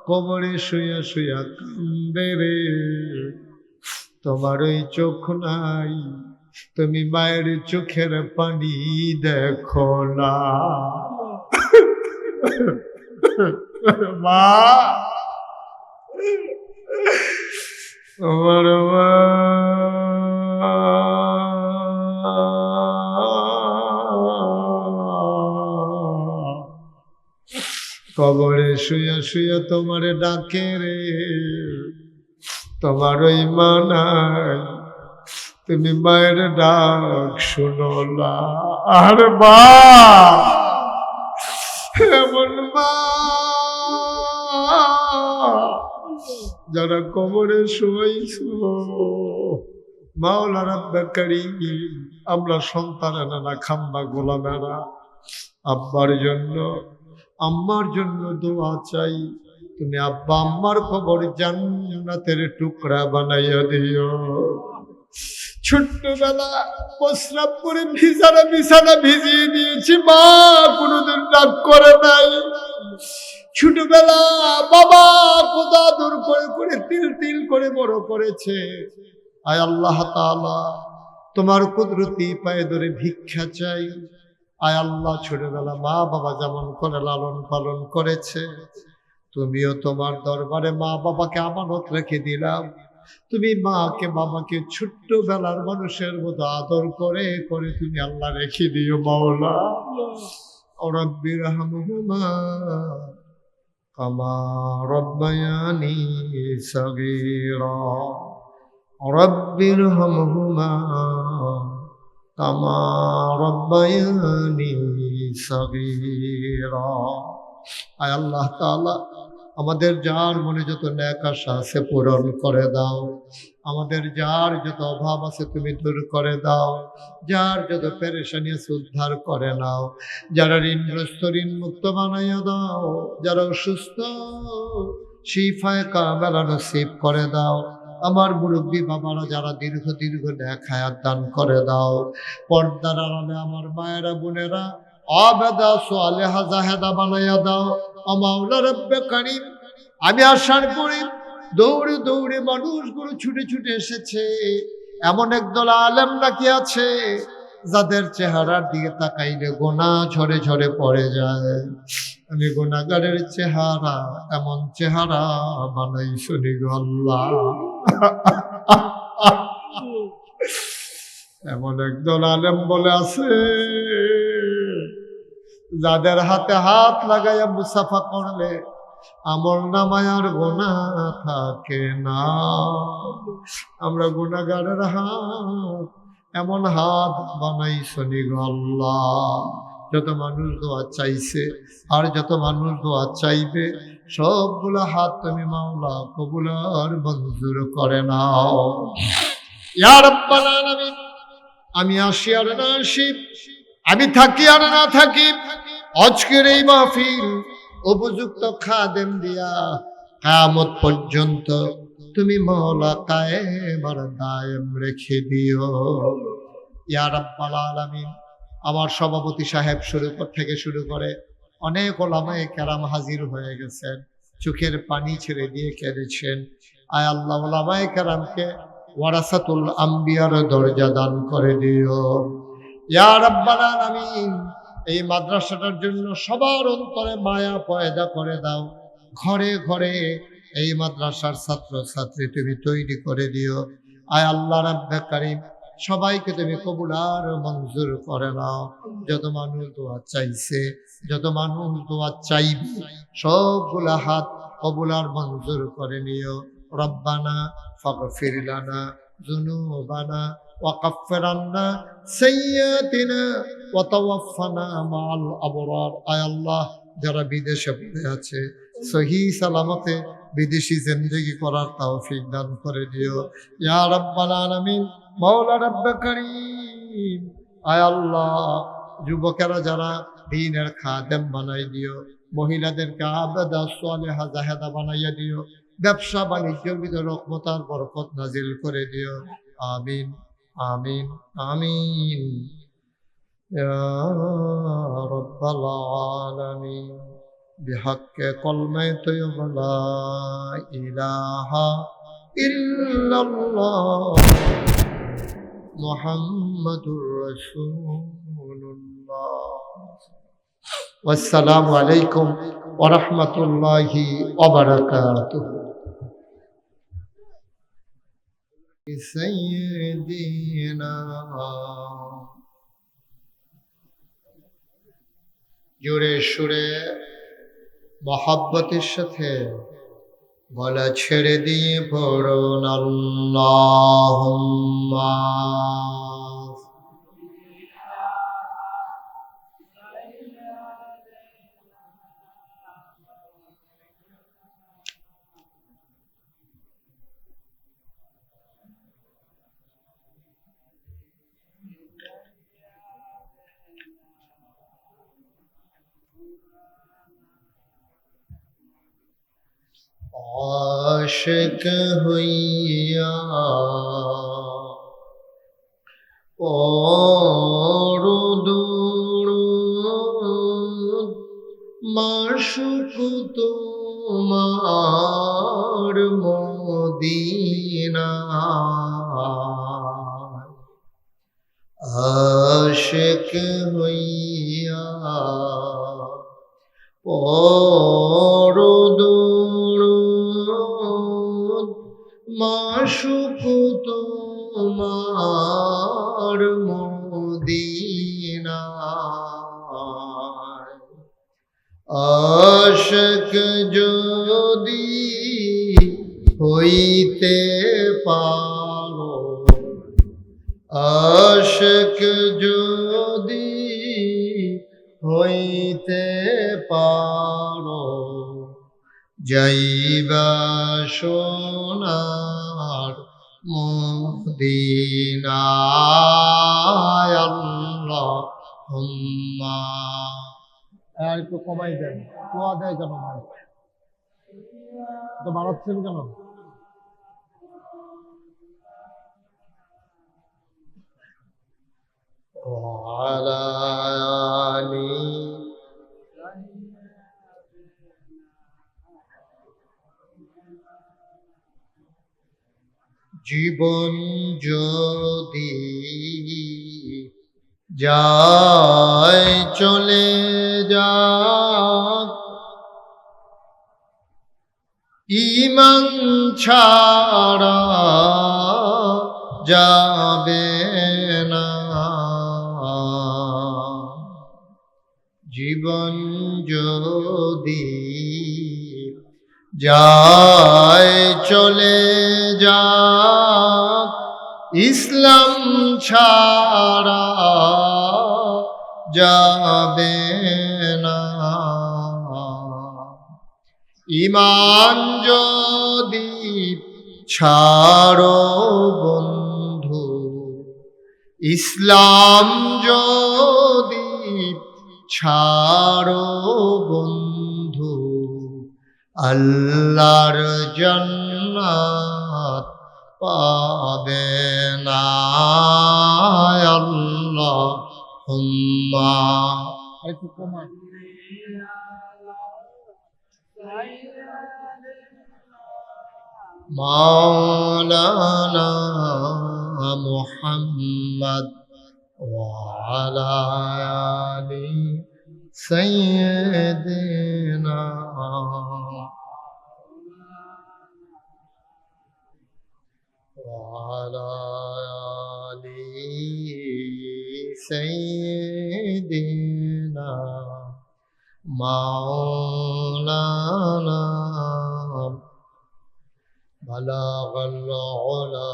কবরে শুয়া শুয়া কান্দে রে, তোমার ওই চোখ নাই, তুমি মায়ের চোখের পানি দেখো না। মা, তোমার মা কবরে শুয়া শুয়া তোমার ডাকে রে, তোমার ওই মা নাই, তুমি মায়ের ডাক শুনো না। আর মা, এমন মা যারা কবরে শুয়াইছ, মাওলা রাব্বে কারীম, আমরা সন্তানেরা না খাম্বা গোলামেরা, আব্বার জন্য আম্মার জন্য দোয়া চাই, তুমি আব্বা আম্মার কবর জান্নাতের টুকরা বানাইয়া দিও। ছোট্টবেলা প্রস্রাব করে বিছানা ভিজিয়ে দিয়েছি, মা কোনোদিন রাগ করে নাই। ছোটবেলা বাবা খোদা দূর করে করে তিল তিল করে বড় করেছে। আয় আল্লাহ তাআলা, তোমার কুদরতি পায়ে ধরে ভিক্ষা চাই। আয় আল্লাহ, ছোটবেলা মা বাবা যেমন করে লালন পালন করেছে, তুমিও তোমার দরবারে মা বাবাকে আমানত রেখে দিলাম। তুমি মাকে বাবাকে ছোট্টবেলার মানুষের মতো আদর করে করে তুমি আল্লাহ রেখে দিও মাওলা। রব্বির হামহুমা কামা রব্বায়ানি সগীরা, রব্বির হামহুমা কামা রব্বায়ানি সগীরা। আয় আল্লাহ তাআলা, আমাদের যার মনে যত নেক আশা আছে পূরণ করে দাও, আমাদের যার যত অভাব আছে তুমি দূর করে দাও, যার যত পেরেশানি আছে উদ্ধার করে নাও, যারা ঋণগ্রস্ত ঋণ মুক্ত বানাইয়া দাও, যারা অসুস্থ শিফায়ে কামেলা নসিব করে দাও, আমার মুরব্বী বাবারা যারা দীর্ঘ দীর্ঘ নেক হায়াত দান করে দাও, পর্দার আড়ালে আমার মায়েরা বোনেরা আবেদা সালেহা জাহেদা বানাইয়া দাও। মাওলা রব্বে কারীম, আমি আসার পরে দৌড়ে দৌড়ে মানুষগুলো ছুটে ছুটে এসেছে, এমন একদল আলেম নাকি আছে যাদের চেহারার দিকে তাকাইলে গোনা ঝরে ঝরে পড়ে যায়। আমি গুনাহগারের চেহারা এমন চেহারা বানাইছো নি গো আল্লাহ। এমন একদল আলেম বলে আছে যাদের হাতে হাত লাগাইয়া মুসাফা করলে আমল নামায় আর গোনা থাকে না। আমরা গুনাহগারের হাত এমন হাত বানাইছো নি গো আল্লাহ। যত মানুষ দোয়া চাইছে আর যত মানুষ দোয়া চাইবে, সবগুলা হাত তুমি মাওলা কবুল আর মঞ্জুর করে নাও। ইয়া রাব্বাল আলামিন, আমি আসি আর না আসি, আমি থাকি আর না থাকি, আজকের এই মাহফিল উপযুক্ত খাদেম দিয়া কিয়ামত পর্যন্ত তুমি মাওলা কায়েম আর দায়েম রেখে দিও। ইয়া রাব্বাল আলামিন, আমার সভাপতি সাহেব থেকে শুরু করে অনেক ওলামায়ে কেরাম হাজির হয়ে গেছেন, চোখের পানি ছেড়ে দিয়ে কেঁদেছেন। আয় আল্লাহ, ওলামায়ে কেরামকে ওয়ারাসাতুল আম্বিয়ার দরজা দান করে দিও। ইয়া রাব্বাল আলামিন, এই মাদ্রাসাটার জন্য সবার অন্তরে মায়া পয়দা করে দাও। ঘরে ঘরে এই মাদ্রাসার ছাত্র ছাত্রী তুমি তৈরি করে দিও। আয় আল্লাহ রাব্বে কারীম, সবাইকে তুমি কবুল আর মঞ্জুর করে নাও। যত মানুষ দোয়া চাইছে, যত মানুষ দোয়া চাইবে, সবগুলা হাত কবুল আর মঞ্জুর করে নিও। রব্বানা ফাগফির লানা যুনুবানা وكفر عنا سيئاتنا وتوفنا مع الأبرار আয় আল্লাহ যারা বিদেশে পড়ে আছে সহি সালামতে বিদেশি জিন্দেগি করার তৌফিক দান করে দিও ইয়া রাব্বাল আলামিন মাওলা রব্ব করিম আয় আল্লাহ যুবকেরা যারা দ্বীনের খাদেম বানাই দিও মহিলাদেরকে আবেদা সালেহা জাহেদা বানাইয়া দিও ব্যবসা বাণিজ্যের ভিতরে রহমত আর বরকত নাজিল করে দিও আমিন আমিন আমিন ইয়া রাব্বাল আলামিন بحق كلمة طيب لا إله إلا الله محمد رسول الله والسلام عليكم ورحمة الله وبركاته سيدنا জোরে সুরে মহাব্বতের সাথে গলা ছেড়ে দিয়ে পড়ুন আল্লাহুম্মা आशिक हुइया और दुरूद माशुक तुम्हार मदीना आशिक हुइया और মাশুক তোমার মদিনা আশিক যদি হইতে পারো আশিক যদি হইতে পারো যাইবা সোনার মদিনায় আল্লাহুম্মা আর একটু কমাই দেন কোয়া দেয় কেন তো বাড়াচ্ছেন কেন ওয়ালা আলি জীবন যদি যায় চলে যাক ঈমান ছাড়া যাবে না জীবন যদি যায় চলে যাক ইসলাম ছাড়া যাবে না ঈমান যদি ছাড়ো বন্ধু ইসলাম যদি ছাড়ো বন্ধু আল্লাহর জান্নাত পাবে না আল্লাহুম্মা মাওলানা মুহাম্মদ ওয়া আলা আলি সাইয়্যিদিনা وعلى آل سيدنا مولانا بلغ العلا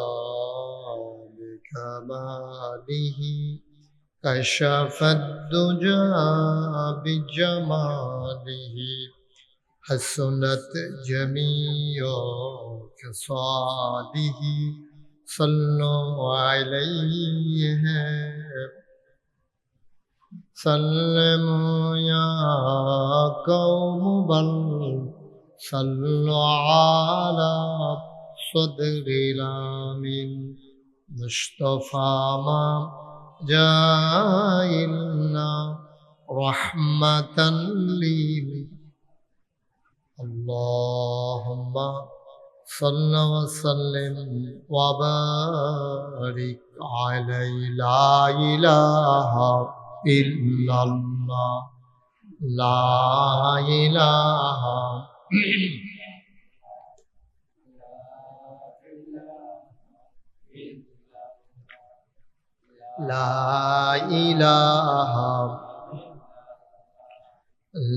كماله كشف الدجى بجماله حسنت جميع خصاله صلوا عليه سلموا يا قوم بل صلوا على صدر الامين مصطفى ما جاءنا رحمة لي اللهم صل وسلم وبارك عليه لا إله إلا الله لا إله لا إله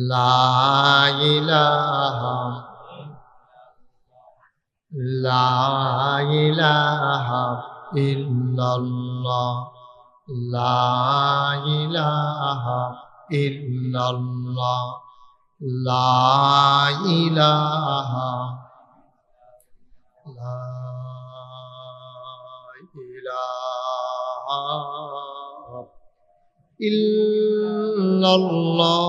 لا إله لا إله إلا الله لا إله إلا الله لا إله لا إله إلا الله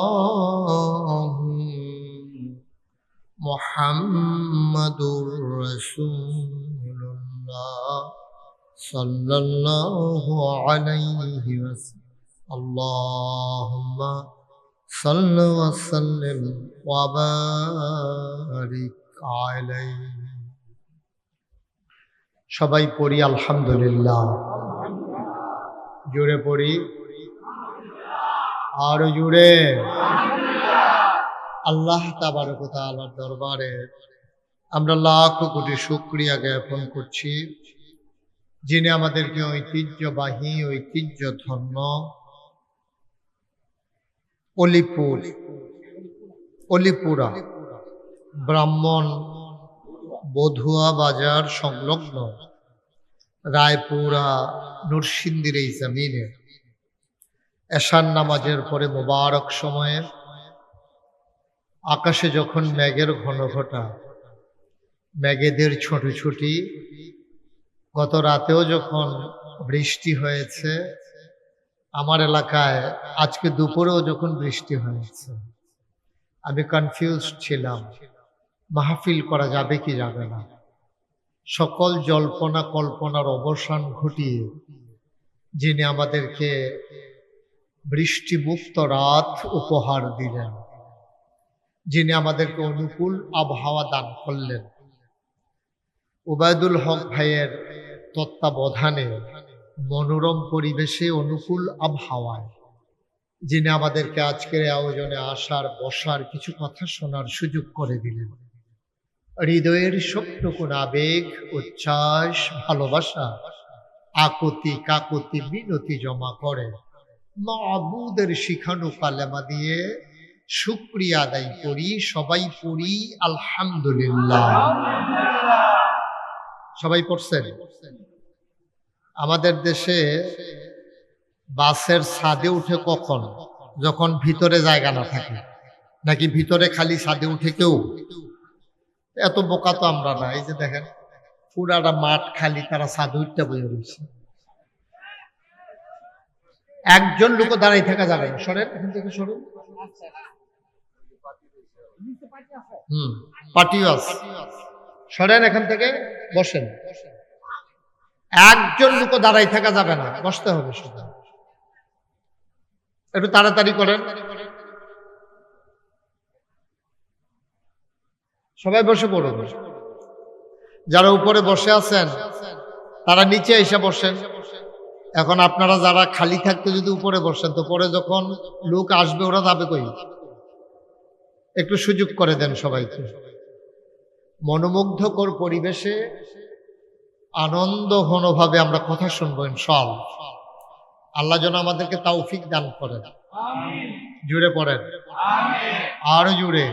محمد رسول الله صلى الله عليه وسلم اللهم صل وسلم وبارك عليه সবাই পড়ি আলহামদুলিল্লাহ জোরে পড়ি আর জোরে আল্লাহ তাবারক ওয়া তাআলার দরবারে আমরা লাখ কোটি শুকরিয়া জ্ঞাপন করছি যিনি আমাদেরকে ঐতিহ্যবাহী ঐতিহ্যধন্য অলিপুরা ব্রাহ্মণ বধুয়া বাজার সংলগ্ন রায়পুরা নরসিংদীর এই জমিনে এশার নামাজের পরে মোবারক সময়ে আকাশে যখন মেঘের ঘনঘটা মেঘেদের ছোটাছুটি গত রাতেও যখন বৃষ্টি হয়েছে আমার এলাকায় আজকে দুপুরেও যখন বৃষ্টি হয়েছে আমি কনফিউজ ছিলাম মাহফিল করা যাবে কি যাবে না সকল জল্পনা কল্পনার অবসান ঘটিয়ে যিনি আমাদেরকে বৃষ্টিমুক্ত রাত উপহার দিলেন যিনি আমাদেরকে অনুকূল আবহাওয়া দান করলেন উবায়দুল হক ভাইয়ের তত্ত্বাবধানে মনোরম পরিবেশে অনুকূল আবহাওয়ায় যিনি আমাদেরকে আজকের আয়োজনে আসার বসার কিছু কথা শোনার সুযোগ করে দিলেন হৃদয়ের সবটুকুন আবেগ উচ্ছ্বাস ভালোবাসা আকুতি কাকুতি মিনতি জমা করে মাবুদের শিখানো কালেমা দিয়ে শুকরিয়া আদায় করি সবাই পড়ি আলহামদুলিল্লাহ সবাই পড়ছেন আমাদের দেশে বাসের ছাদে উঠে কখন যখন ভিতরে জায়গা না থাকে নাকি ভিতরে খালি ছাদে উঠে কেউ এত বোকা তো আমরা না এই যে দেখেন পুরাটা মাঠ খালি তারা ছাদে উঠতে বয়ে রয়েছে একজন লোক দাঁড়াই থাকা যাবে না সরেন এখান থেকে সরেন পার্টিও আছে সরেন এখান থেকে বসেন একজন লোক দাঁড়াই থাকা যাবে না বসতে হবে শুধু একটু তাড়াতাড়ি করেন সবাই বসে পড়ুন যারা উপরে বসে আছেন তারা নিচে এসে বসেন এখন আপনারা যারা খালি থাকতে যদি উপরে বসেন তো পরে যখন লোক আসবে ওরা যাবে কই একটু সুযোগ করে দেন সবাইকে মনোমুগ্ধকর পরিবেশে আনন্দ ঘনভাবে আমরা কথা শুনবো ইনশাআল্লাহ আল্লাহ যেন আমাদেরকে তৌফিক দান করেন জুড়ে পড়েন আরো জুড়ে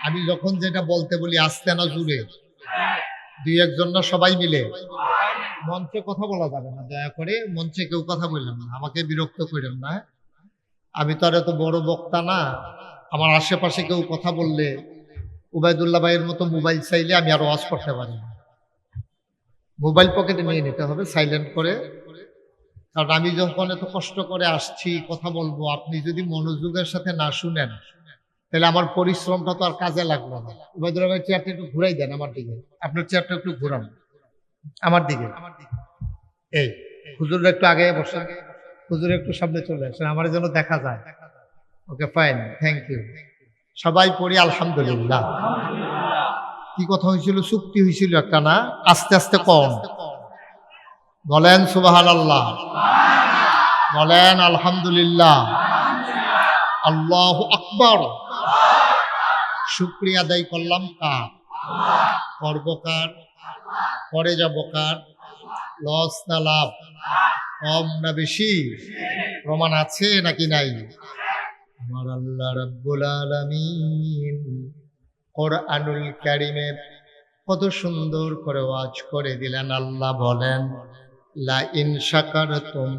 আমি যখন যেটা বলতে বলি আস্তে না জুড়ে দুই একজন না সবাই মিলে মঞ্চে কথা বলা যাবে না, দয়া করে মঞ্চে কেউ কথা বললেন না, আমাকে বিরক্ত করেন না। আমি তো আর এত বড় বক্তা না, আমার আশেপাশে কেউ কথা বললে উবাইদুল্লাহ ভাইয়ের মতো মোবাইল চাইলে আমি আরো ওয়াজ করতে পারি না। মোবাইল পকেটে নিয়ে নিতে হবে সাইলেন্ট করে, কারণ আমি যখন এত কষ্ট করে আসছি কথা বলবো, আপনি যদি মনোযোগের সাথে না শুনেন তাহলে আমার পরিশ্রমটা তো আর কাজে লাগলো না। উবাইদুল্লাহ ভাই চেয়ারটা একটু ঘুরাই দেন আমার দিকে, আপনার চেয়ারটা একটু ঘুরান আমার দিকে। এই হুজুররা একটু আগে বসেন, হুজুর একটু সামনে চলে আসেন, আমার যেন দেখা যায়। Okay fine, thank you. সবাই পড়ি আলহামদুলিল্লাহ। কি কথা হয়েছিল? চুক্তি হয়েছিল একটা না, আস্তে আস্তে কম বলেন সুবহানাল্লাহ, বলেন আলহামদুলিল্লাহ, আল্লাহু আকবার। শুকরিয়া আদায় করলাম কার? করব কার? করে যাব কার? লস না লাভ? কম না বেশি? প্রমাণ আছে নাকি নাই? আমার আল্লাহ রাব্বুল আলামিন কোরআনুল কারীমে কত সুন্দর করে ওয়াজ করে দিলেন। আল্লাহ বলেন, লা ইন শাকারতুম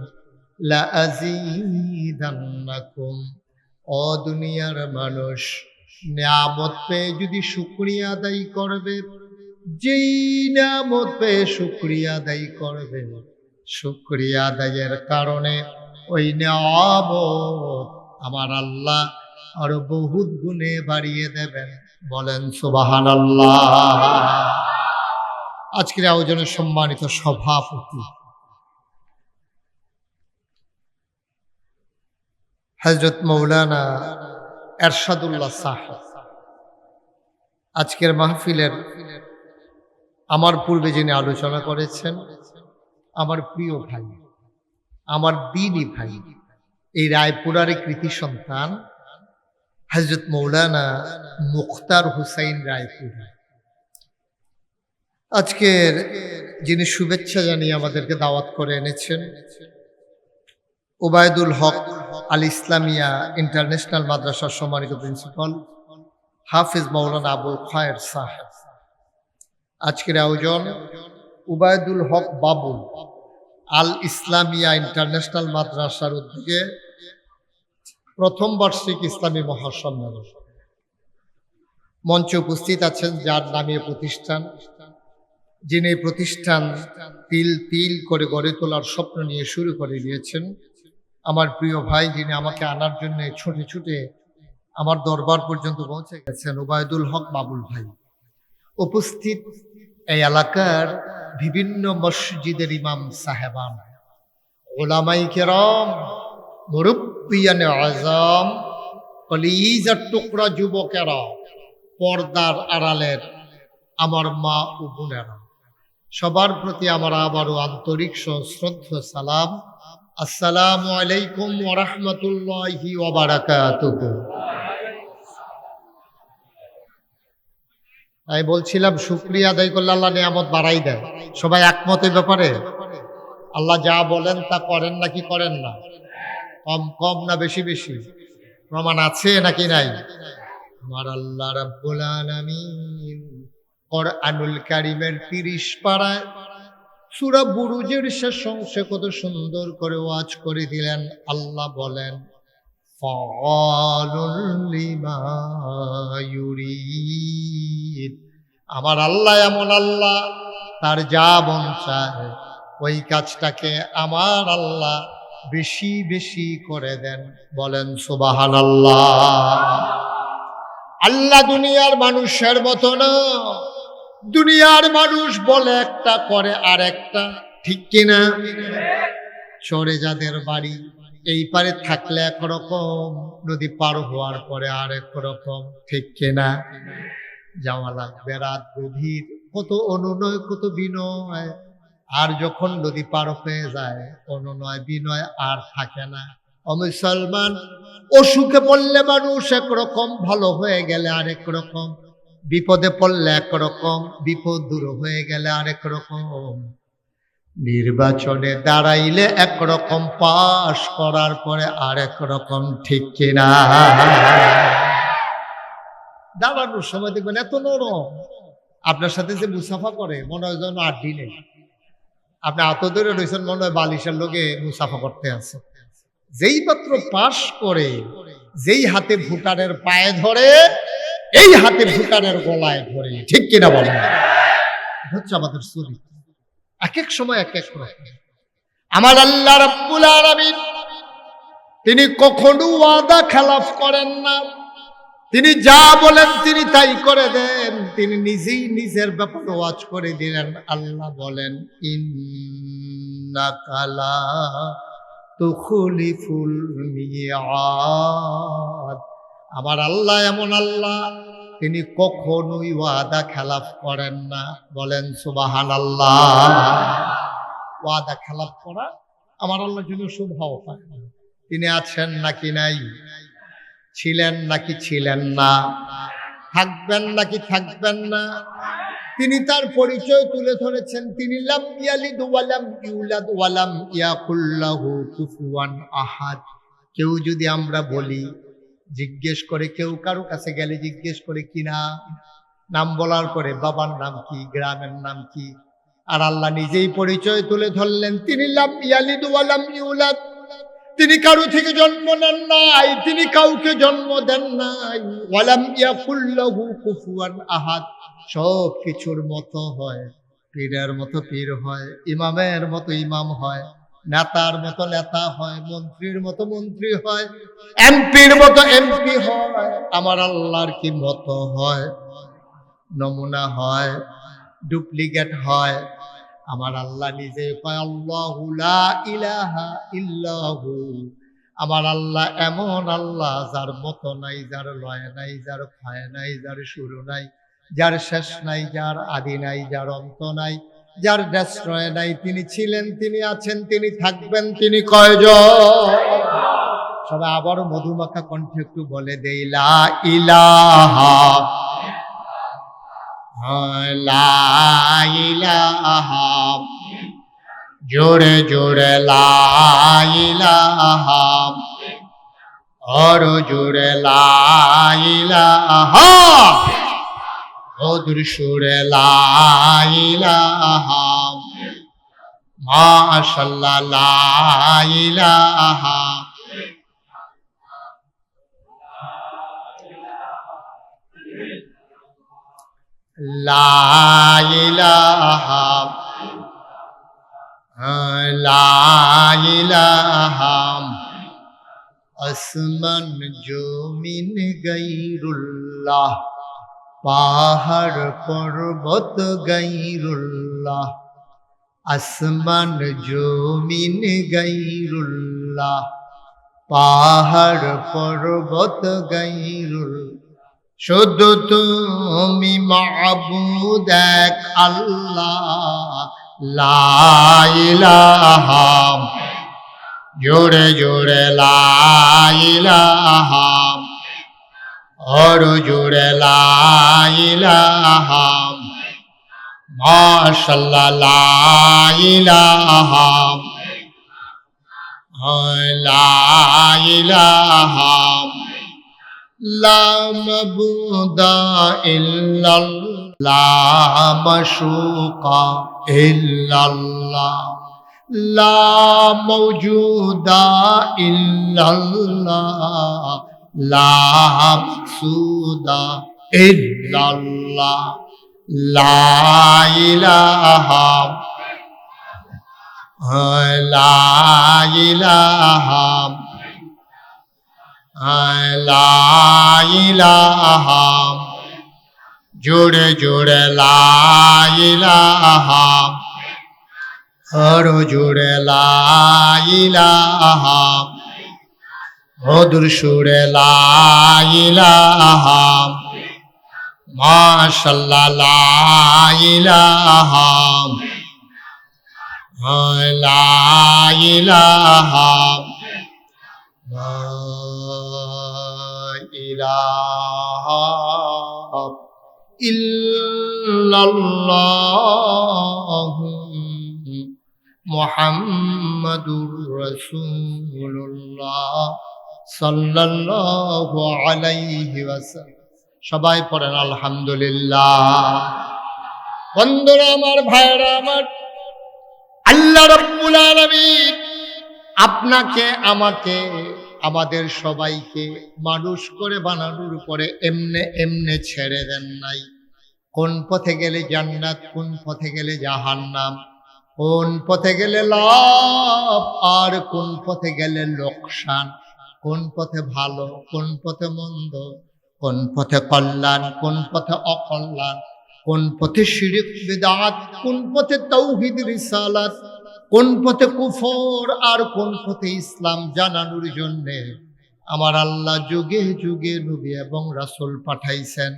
লা আযীদান্নাকুম। ও দুনিয়ার মানুষ, নিয়ামত পেয়ে যদি শুকরিয়া আদায় করবে, যেই নিয়ামত পেয়ে শুকরিয়া আদায় করবে, শুকরিয়া আদায়ের কারণে ওই নিয়ামত আমার আল্লাহ আরো বহুত গুণে বাড়িয়ে দেবেন। বলেন সুবহানাল্লাহ। আজকের আয়োজনের সম্মানিত সভাপতি হযরত মাওলানা এরশাদুল্লাহ সাহেব, আজকের মাহফিলের আমার পূর্বে যিনি আলোচনা করেছেন, আমার প্রিয় ভাই, আমার দিনী ভাই, এই রায়পুরারই কৃতি সন্তান হযরত মাওলানা মুখতার হুসাইন রায়পুরা। আজকের যিনি শুভেচ্ছা জানিয়ে আমাদেরকে দাওয়াত করে এনেছেন, উবায়দুল হক আল ইসলামিয়া ইন্টারন্যাশনাল মাদ্রাসার সম্মানিত প্রিন্সিপাল হাফিজ মাওলানা আবুল খায়ের সাহেব। আজকের আয়োজন উবায়দুল হক বাবুল আল ইসলামিয়া ইন্টারন্যাশনাল মাদ্রাসার উদ্যোগে প্রথম বার্ষিক ইসলামী মহাসম্মেলন। মঞ্চে উপস্থিত আছেন যার নামে প্রতিষ্ঠান, যিনি প্রতিষ্ঠান তিল তিল করে গড়ে তোলার স্বপ্ন নিয়ে শুরু করে দিয়েছেন, আমার প্রিয় ভাই, যিনি আমাকে আনার জন্য ছুটে ছুটে আমার দরবার পর্যন্ত পৌঁছে গেছেন, উবায়দুল হক বাবুল ভাই। উপস্থিত এই এলাকার বিভিন্ন মসজিদের ইমাম সাহেবান, ওলামাই কেরাম, মুরব্বিয়ানে আযম, কলিজার টুকরা যুবকেরা, পর্দার আড়ালের আমার মা ও বোনেরা, সবার প্রতি আমার আবারও আন্তরিক শ্রদ্ধা সালাম। আসসালামু আলাইকুম ওয়া রাহমাতুল্লাহি ওয়া বারাকাতুহু। আমি বলছিলাম শুকরিয়া আদায় করলে আল্লাহ নিয়ামত বাড়াই দেয়। সবাই একমত এই ব্যাপারে? আল্লাহ যা বলেন তা করেন নাকি করেন না? কম কম না বেশি বেশি? প্রমাণ আছে নাকি নাই? আমার আল্লাহ রাব্বুল আলামিন কোরআনুল কারীমের ৩০ পারায় সূরা বুরুজের শেষ অংশে কত সুন্দর করে ওয়াজ করে দিলেন। আল্লাহ বলেন, ফাআলুল লিমা ইউরিদ। আমার আল্লাহ এমন আল্লাহ, তার যা মন চায় ওই কাজটাকে আমার আল্লাহ বেশি বেশি করে দেন। বলেন সুবহানাল্লাহ। আল্লাহ দুনিয়ার মানুষের মতো না। দুনিয়ার মানুষ বলে একটা, করে আর একটা, ঠিক কিনা? চরে যাদের বাড়ি এই পারে থাকলে একরকম, নদী পার হওয়ার পরে আর এক রকম, ঠিক কিনা? যাওয়া লাগবে রাত গভীর, কত অনুনয় কত বিনয়, আর যখন নদী পার হয়ে যায় অনুনয় বিনয় আর থাকে না। ও মুসলমান, অসুখে পড়লে মানুষ একরকম, ভালো হয়ে গেলে আরেক রকম, বিপদে পড়লে একরকম, বিপদ দূর হয়ে গেলে আরেক রকম, নির্বাচনে দাঁড়াইলে একরকম, পাশ করার পরে আরেক রকম, ঠিক কিনা? দাঁড়ানোর সময় দেখবেন এত নরম, আপনার সাথে যে মুসাফা করে মনে হয় যেন 8 দিনে। আপনি এত দূরে রয়েছেন, মনে হয় বালিশের লোকে মুসাফা করতে আছে। যেই মাত্র পাশ করে, যেই হাতে ভুটানের পায়ে ধরে, এই হাতে ভুটানের গলায় ধরে, ঠিক কিনা বলেন? হচ্ছে আমাদের চরিত্র, এক এক সময় এক এক রকম। আমার আল্লাহ রাব্বুল আলামিন তিনি কখনো ওয়াদা খেলাফ করেন না। তিনি যা বলেন তিনি তাই করে দেন। তিনি নিজেই নিজের ব্যাপারে ওয়াজ করে দিলেন। আল্লাহ বলেন, ইন্নাকা লা তুখলিফুল মিয়াদ। আমার আল্লাহ এমন আল্লাহ, তিনি কখনোই ওয়াদা খেলাফ করেন না। বলেন সুবহানাল্লাহ। ওয়াদা খেলাফ করা আমার আল্লাহর জন্য শোভাও পায় না। তিনি আছেন নাকি নাই, ছিলেন নাকি ছিলেন না, থাকবেন নাকি থাকবেন না, তিনি তার পরিচয় তুলে ধরেছেন। তিনি লাম ইয়ালিদ ওয়ালাম ইউলাদ ওয়ালাম ইয়াকুল লাহু কুফুয়ান আহাদ। কেউ যদি আমরা বলি, জিজ্ঞেস করে, কেউ কারো কাছে গেলে জিজ্ঞেস করে কি নাম বলার পরে বাবার নাম কি, গ্রামের নাম কি, আর আল্লাহ নিজেই পরিচয় তুলে ধরলেন। তিনি লাম ইয়ালিদ ওয়ালাম ইউলাদ, তিনি কারো থেকে জন্ম নেন নাই, তিনি কাউকে জন্ম দেন নাই। ওয়ালাম ইয়াকুল লাহু কুফুয়ান আহাদ। সব কিছুর মতো হয়, পীরের মতো পীর হয়, ইমামের মতো ইমাম হয়, নেতার মতো নেতা হয়, মন্ত্রীর মতো মন্ত্রী হয়, এমপির মতো এমপি হয়। আমার আল্লাহর কি মতো হয়? নমুনা হয়, ডুপ্লিকেট হয়? আমার আল্লাহ নিজে কয়, আল্লাহু লা ইলাহা ইল্লাহু। আমার আল্লাহ এমন আল্লাহ যার মতো নাই, যার লয় নাই, যার ক্ষয় নাই, যার শুরু নাই, যার শেষ নাই, যার আদি নাই, যার অন্ত নাই, যার দেশরয় নাই। তিনি ছিলেন, তিনি আছেন, তিনি থাকবেন। তিনি কয়জন? সবাই আবারও মধুমাখা কণ্ঠে একটু বলে দেই, লা ইলাহা, লা ইলাহা, জোরে জোরে লা ইলাহা, আরো জোরে লা ইলাহা, মধুর সুরে লা ইলাহা, মাশাআল্লাহ লা ইলাহা। লা ইলাহা, লা ইলাহা, আসমান জমিন গায়রুল্লাহ, পাহাড় পর্বত গায়রুল্লাহ, আসমান জমিন গায়রুল্লাহ, পাহাড় পর্বত গায়রুল্লাহ। শুধু তুমি মাবুদ এক আল্লাহ, লা ইলাহা, জোরে জোরে লা ইলাহা, আরো জোরে লা ইলাহা, মাশাআল্লাহ লা ইলাহা, লা ইলাহা, লা মাবুদা ইল্লাল্লাহ, লা মাশুকা ইল্লাল্লাহ, লা মাওজুদা ইল্লাল্লাহ, লা মাকসুদা ইল্লাল্লাহ, লা ইলাহা, লা ইলাহা, লা ইলাহা, জোরে জোরে লা ইলাহা, আরো জোরে লা ইলাহা, মধুর সুরে লা ইলাহা, মাশাআল্লাহ লা ইলাহা, লা ইলাহা, লা ইলাহা ইল্লাল্লাহু মুহাম্মাদুর রাসূলুল্লাহ সাল্লাল্লাহু আলাইহি ওয়াসাল্লাম। সবাই পড়েন আলহামদুলিল্লাহ। বন্ধুরা আমার, ভাইরা আমার, আল্লাহ রাব্বুল আলামিন আপনাকে আমাকে আমাদের সবাইকে মানুষ করে বানানোর পরে এমনে এমনে ছেড়ে দেন নাই। কোন পথে গেলে জান্নাত, কোন পথে গেলে জাহান্নাম, কোন পথে গেলে লাভ আর কোন পথে গেলে লোকসান, কোন পথে ভালো, কোন পথে মন্দ, কোন পথে কল্যাণ, কোন পথে অকল্যাণ, কোন পথে শিরক বিদআত, কোন পথে তাওহীদ রিসালাত, কোন পথে কুফর আর কোন পথে ইসলাম জানানোর জন্যে আমার আল্লাহ যুগে যুগে নবী এবং রাসূল পাঠাইছেন।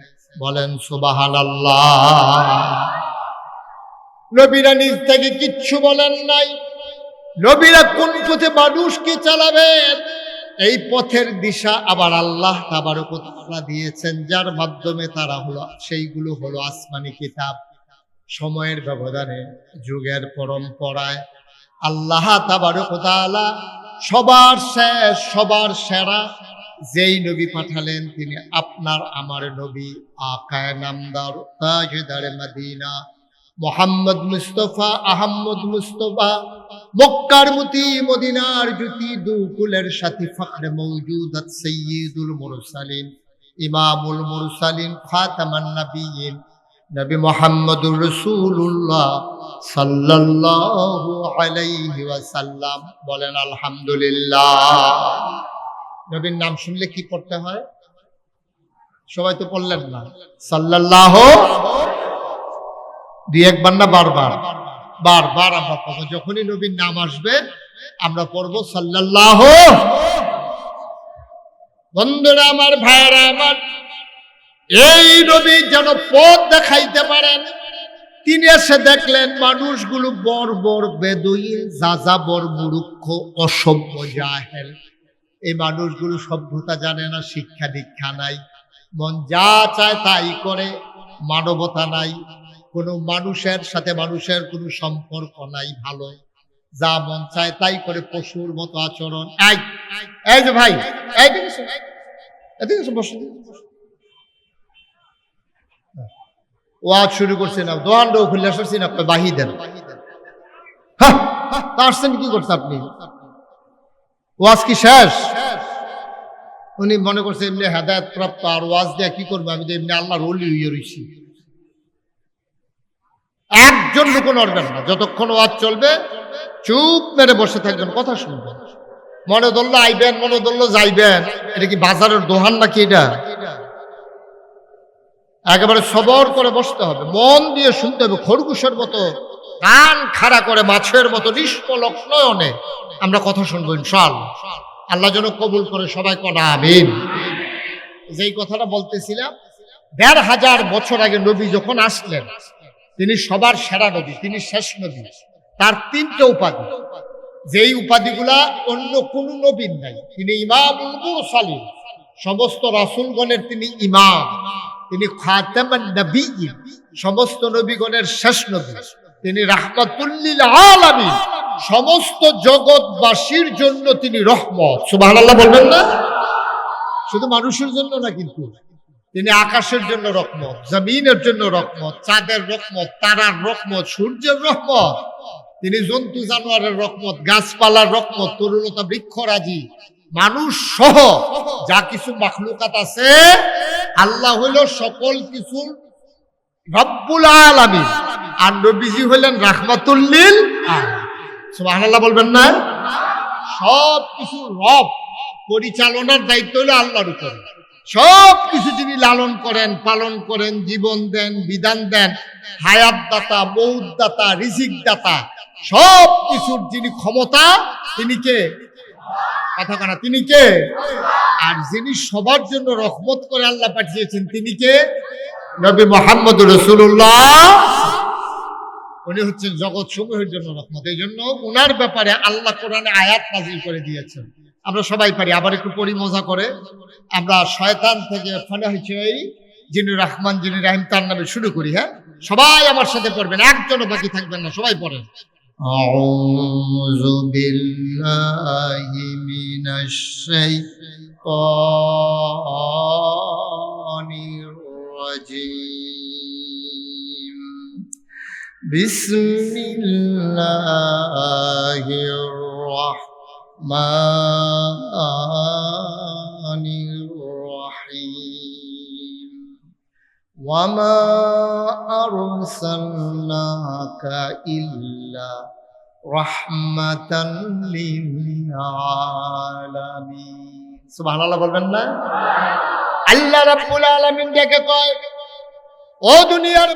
বলেন সুবহানাল্লাহ। নবীরা নিজ থেকে কিচ্ছু বলেন নাই। নবীরা কোন পথে মানুষকে চালাবেন এই পথের দিশা আবার আল্লাহ তাবারক ওয়া তাআলা দিয়েছেন, যার মাধ্যমে তারা হলো সেইগুলো হলো আসমানি কিতাব। সময়ের ব্যবধানে যুগের পরম্পরায় আল্লাহ তাবারক ওয়া তাআলা সবার শেষ সবার সেরা যেই নবী পাঠালেন তিনি আপনার আমার নবী আকায়ে নামদার তাজদারে মদিনা মোহাম্মদ মুস্তফা আহমদ মুস্তফা, মক্কার মতি মদিনার জ্যোতি, দুকুলের সাথী ফখরে মওজুদাত সাইয়্যিদুল মুরসালিন ইমামুল মুরসালিন খাতামান নবিয়্যিন নবী মুহাম্মদুর রাসূলুল্লাহ সাল্লাল্লাহু আলাইহি ওয়াসাল্লাম। বলেন আলহামদুলিল্লাহ। নবীর নাম শুনলে কি পড়তে হয়? সবাই তো পড়লেন না। সাল্লাল্লাহু, দুই একবার না বারবার? বারবার আমরা পড়বো। যখনই নবীর নাম আসবে আমরা পড়বো সাল্লাল্লাহু। বন্ধুরা আমার, ভাইয়েরা আমার, এই নবী যেন পথ দেখাইতে পারেন তিনি এসে দেখলেন মানুষগুলো বর্বর, বেদুইন, যাযাবর, মূর্খ, অসভ্য, জাহেল। এই মানুষগুলো সভ্যতা জানে না, শিক্ষা দীক্ষা নাই, মন যা চায় তাই করে, মানবতা নাই, কোনো মানুষের সাথে মানুষের কোনো সম্পর্ক নাই, ভালো যা মন চায় তাই করে, পশুর মতো আচরণ। এই যে ভাই, এদিকে বসে ওয়াজ শুরু করছে না, দোয়ানটাও খুলে আসছি না, বাহি দেন। আসছেন কি করছে আপনি? ওয়াজ কি শেষ? উনি মনে করছে এমনি হেদায়েত প্রাপ্ত, আর ওয়াজ দিয়ে কি করবো, আমি তো এমনি আল্লাহর ওলি হইয়া রইছি। একজন লোক নড়বেন না, যতক্ষণ ওয়াজ চলবে চুপ মেরে বসে থাকবেন, কথা শুনবেন। মনে ধরলো আইবেন, মনে ধরলো যাইবেন। এটা কি বাজারের দোহান নাকি? এটা একেবারে সবর করে বসতে হবে, মন দিয়ে শুনতে হবে, খরগোশের মতো কান খাড়া করে মাছের মতো নিষ্পলক নয়নে আমরা কথা শুনবো ইনশাআল্লাহ। আল্লাহ যেন কবুল করে, সবাই কনা আমিন। যেই কথাটা বলতেছিলাম, ১৫০০ বছর আগে নবী যখন আসলেন তিনি সবার সেরা নবী, তিনি শেষ নবী। তার ৩টে উপাধি, যেই উপাধিগুলা অন্য কোন নবীর নাই। তিনি ইমামুল মুরসালিন, সমস্ত রাসূলগণের তিনি ইমাম। তিনি খাতামান নবিয়্যিন, সমস্ত নবীগণের শেষ নবী। তিনি রাহমাতুল লিল আলামিন, সমস্ত জগৎবাসীর জন্য তিনি রহমত। সুবহানাল্লাহ বলবেন না? শুধু মানুষের জন্য না, কিন্তু তিনি আকাশের জন্য রহমত, জমিনের জন্য রহমত, চাঁদের রহমত, তারার রহমত, সূর্যের রহমত। তিনি জন্তু জানোয়ারের রহমত, গাছপালার রহমত, তরুলতা বৃক্ষরাজি, মানুষ সহ যা কিছু মাখলুকাত আছে, আল্লাহ হইল সকল কিছু রব্বুল আলামিন, আর নবীজি হইলেন রাহমাতুল লিল আলামিন। সুবহানাল্লাহ বলবেন না? সব কিছু রব, পরিচালনার দায়িত্ব হলো আল্লাহর উপর। সব কিছু যিনি লালন করেন, পালন করেন, জীবন দেন, বিধান দেন, হায়াত দাতা, মৌত দাতা, রিজিক দাতা, সব কিছুর যিনি ক্ষমতা তিনি কে? কথা কানা, তিনি কে? আর যিনি সবার জন্য রহমত করে আল্লাহ পাঠিয়েছেন তিনি কে? নবী মুহাম্মদুর রাসূলুল্লাহ। উনি হচ্ছেন জগৎ সমূহের জন্য রহমত। এই জন্য উনার ব্যাপারে আল্লাহ কোরআনে আয়াত নাযিল করে দিয়েছেন। আমরা সবাই পারি, আবার একটু পড়ি মজা করে। আমরা শয়তান থেকে ফলে হয়েছে যিনি রহমান, যিনি রাহিম, তার নামে শুরু করি। হ্যাঁ, সবাই আমার সাথে পড়বেন, একজনও বাকি থাকবেন না, সবাই পড়েন। আউযু বিল্লাহি মিনাশ শাইতানির রাজীম। বিসমিল্লাহির রহমানির রহিম ওয়ামা আরসালনাকা ইল্লা রাহমাতান লিল আলামিন। সুবহানাল্লাহ বলবেন না? আল্লাহ রাব্বুল আলামিন ডেকে কয়, ও দুনিয়ার